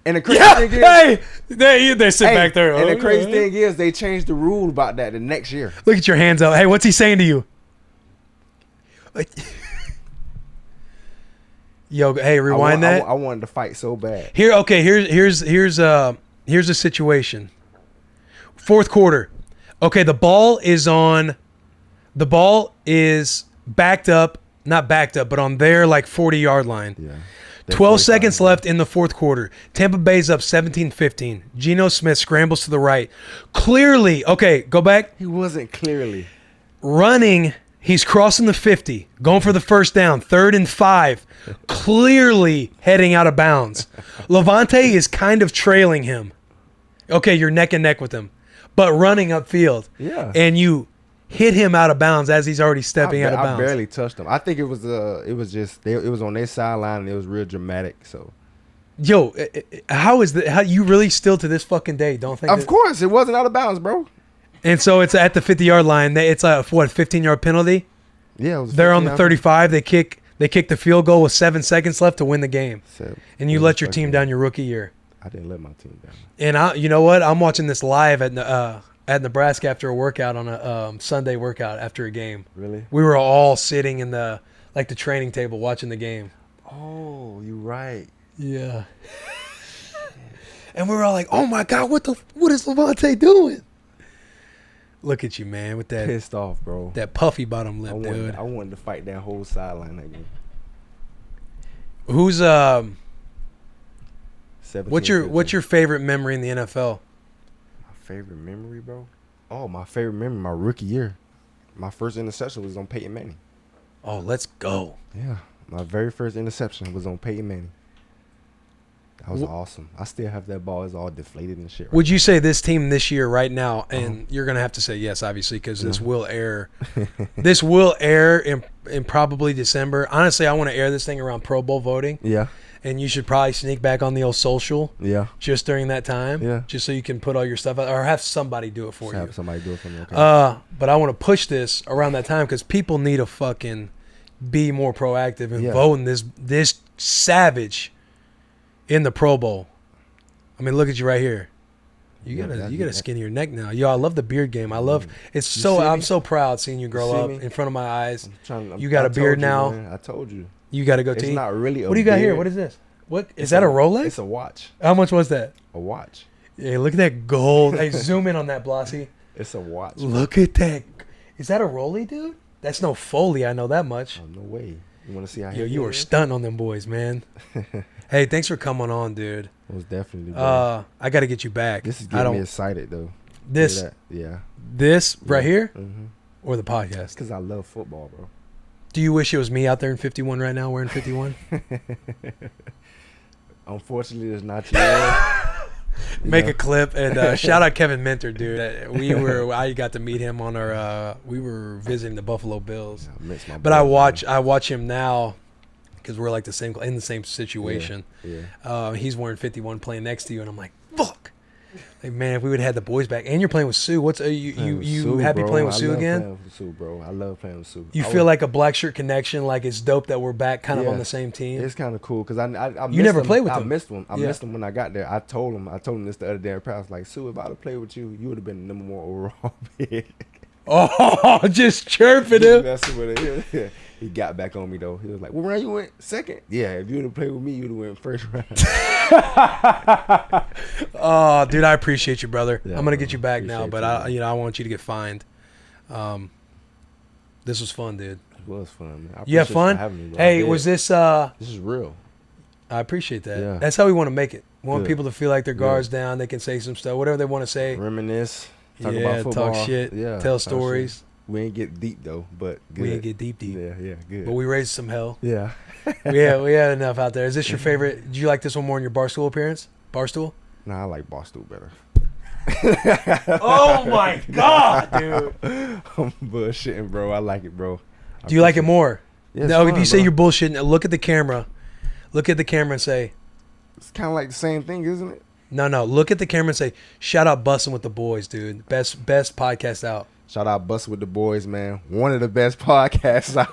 And the crazy thing is, they sit back there. And the Oh, crazy yeah. thing is, they changed the rule about that the next year. Look at your hands up. Hey, what's he saying to you? Yo, hey, rewind that. I wanted to fight so bad. Here's a situation. Fourth quarter. Okay, the ball is backed up, not backed up, but on their like 40-yard line. Yeah. 12 seconds left in the fourth quarter. Tampa Bay's up 17-15. Geno Smith scrambles to the right. Clearly, okay, go back. He wasn't clearly. Running, he's crossing the 50, going for the first down, 3rd and 5, clearly heading out of bounds. Lavonte is kind of trailing him. Okay, you're neck and neck with him, but running upfield. Yeah. And you hit him out of bounds as he's already stepping out of bounds. I barely touched him. I think it was on their sideline and it was real dramatic. So, Yo, how you really still to this fucking day don't think of course, it wasn't out of bounds, bro. And so it's at the 50-yard line. It's a 15-yard penalty. Yeah, it was They're on the 15. 35. They kick the field goal with 7 seconds left to win the game. And you let your team down your rookie year. I didn't let my team down. And you know what? I'm watching this live at Nebraska after a workout on a Sunday workout after a game. Really? We were all sitting in the training table watching the game. Oh, you're right. Yeah. And we were all like, "Oh my God, what is Lavonte doing?" Look at you, man, with that Pissed off, bro. that puffy bottom lip, dude. I wanted to fight that whole sideline that game. Who's 17, what's your favorite memory in the NFL? My favorite memory, bro? Oh, my favorite memory, my rookie year. My first interception was on Peyton Manning. Oh, let's go. Yeah, my very first interception was on Peyton Manning. That was awesome. I still have that ball. It's all deflated and shit. Would you say this team this year right now, and you're going to have to say yes, obviously, because this will air. This will air in probably December. Honestly, I want to air this thing around Pro Bowl voting. Yeah. And you should probably sneak back on the old social. Yeah. Just during that time. Yeah. Just so you can put all your stuff out, or have somebody do it for you. Have somebody do it for me. Okay. But I want to push this around that time because people need to fucking be more proactive and voting this savage in the Pro Bowl. I mean, look at you right here. You got a skinnier neck now. Yo, I love the beard game. I love I'm so proud seeing you grow up in front of my eyes. You got a beard now. Man, I told you. You got to go. It's not really a What do you got beard. here? What is this? What is that? A Rolex? It's a watch. How much was that? A watch. Yeah, look at that gold. Hey, zoom in on that, Blossy. It's a watch. Look at that. Is that a Rolly, dude? That's no Foley. I know that much. Oh, no way. You want to see how? Yo, you were stunting on them boys, man. Hey, thanks for coming on, dude. Most definitely. Bro. I got to get you back. This is getting me excited, though. This, yeah. This right here, mm-hmm. or the podcast? Because I love football, bro. Do you wish it was me out there in 51 right now, wearing 51? Unfortunately, it's not you. Make a clip and shout out Kevin Minter, dude. I got to meet him on our. We were visiting the Buffalo Bills, but I watch him now because we're like in the same situation. Yeah. He's wearing 51, playing next to you, and I'm like, fuck. Like, man, if we would have had the boys back, and you're playing with Sue. What's you Sue, happy bro. playing with Sue again? Playing with Sue, bro. I love playing with Sue. You feel like a black shirt connection, like it's dope that we're back, kind of on the same team. It's kind of cool because I you never played with him. I missed him. I missed him when I got there. I told him this the other day in practice. Like, Sue, if I'd have played with you, you would have been the number 1 overall pick. Oh, just chirping him. Messing with it. He got back on me though. He was like, "What round you went? Second? Yeah, if you would have played with me, you'd have went first round." Oh, dude, I appreciate you, brother. Yeah, I'm gonna get you back now, you, but I want you to get fined. This was fun, dude. It was fun, man. You have fun? Me, hey, was this? This is real. I appreciate that. Yeah. That's how we want to make it. We want people to feel like their guards down. They can say some stuff, whatever they want to say. Reminisce. Talk about football. Talk shit. Yeah, tell stories. We ain't get deep though, but good. We ain't get deep. Yeah, good. But we raised some hell. Yeah. we had enough out there. Is this your favorite? Did you like this one more in your Barstool appearance? Barstool? Nah, I like Barstool better. Oh my God, dude. I'm bullshitting, bro. I like it, bro. Do you like it more? Yeah, no, fun, if you say bro. you're bullshitting, look at the camera. Look at the camera and say. It's kind of like the same thing, isn't it? No. Look at the camera and say, "Shout out Bussin with the boys, dude. Best podcast out." Shout out Bussin with the boys, man. One of the best podcasts out.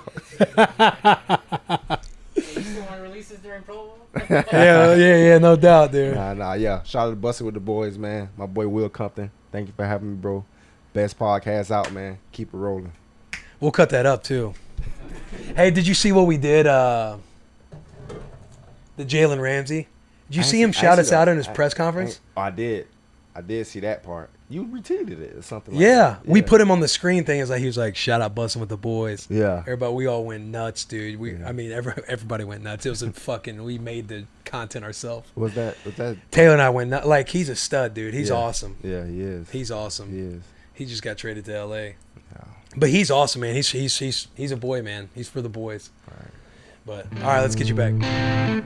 You still want releases during Pro Bowl? yeah, no doubt, dude. Nah, yeah. Shout out to Bussin with the boys, man. My boy Will Compton. Thank you for having me, bro. Best podcast out, man. Keep it rolling. We'll cut that up too. Hey, did you see what we did? The Jalen Ramsey. Did you see him shout us out in his press conference? I did. I did see that part. You retweeted it or something like Yeah, that. we put him on the screen thing. As like he was like, "Shout out Bussin with the boys." Yeah. Everybody, we all went nuts, dude. I mean, everybody went nuts. It was a fucking. We made the content ourselves. Was that? Taylor and I went nuts. Like, he's a stud, dude. He's awesome. Yeah, he is. He's awesome. He is. He just got traded to LA. Yeah. But he's awesome, man. He's a boy, man. He's for the boys. All right. But all right, let's get you back.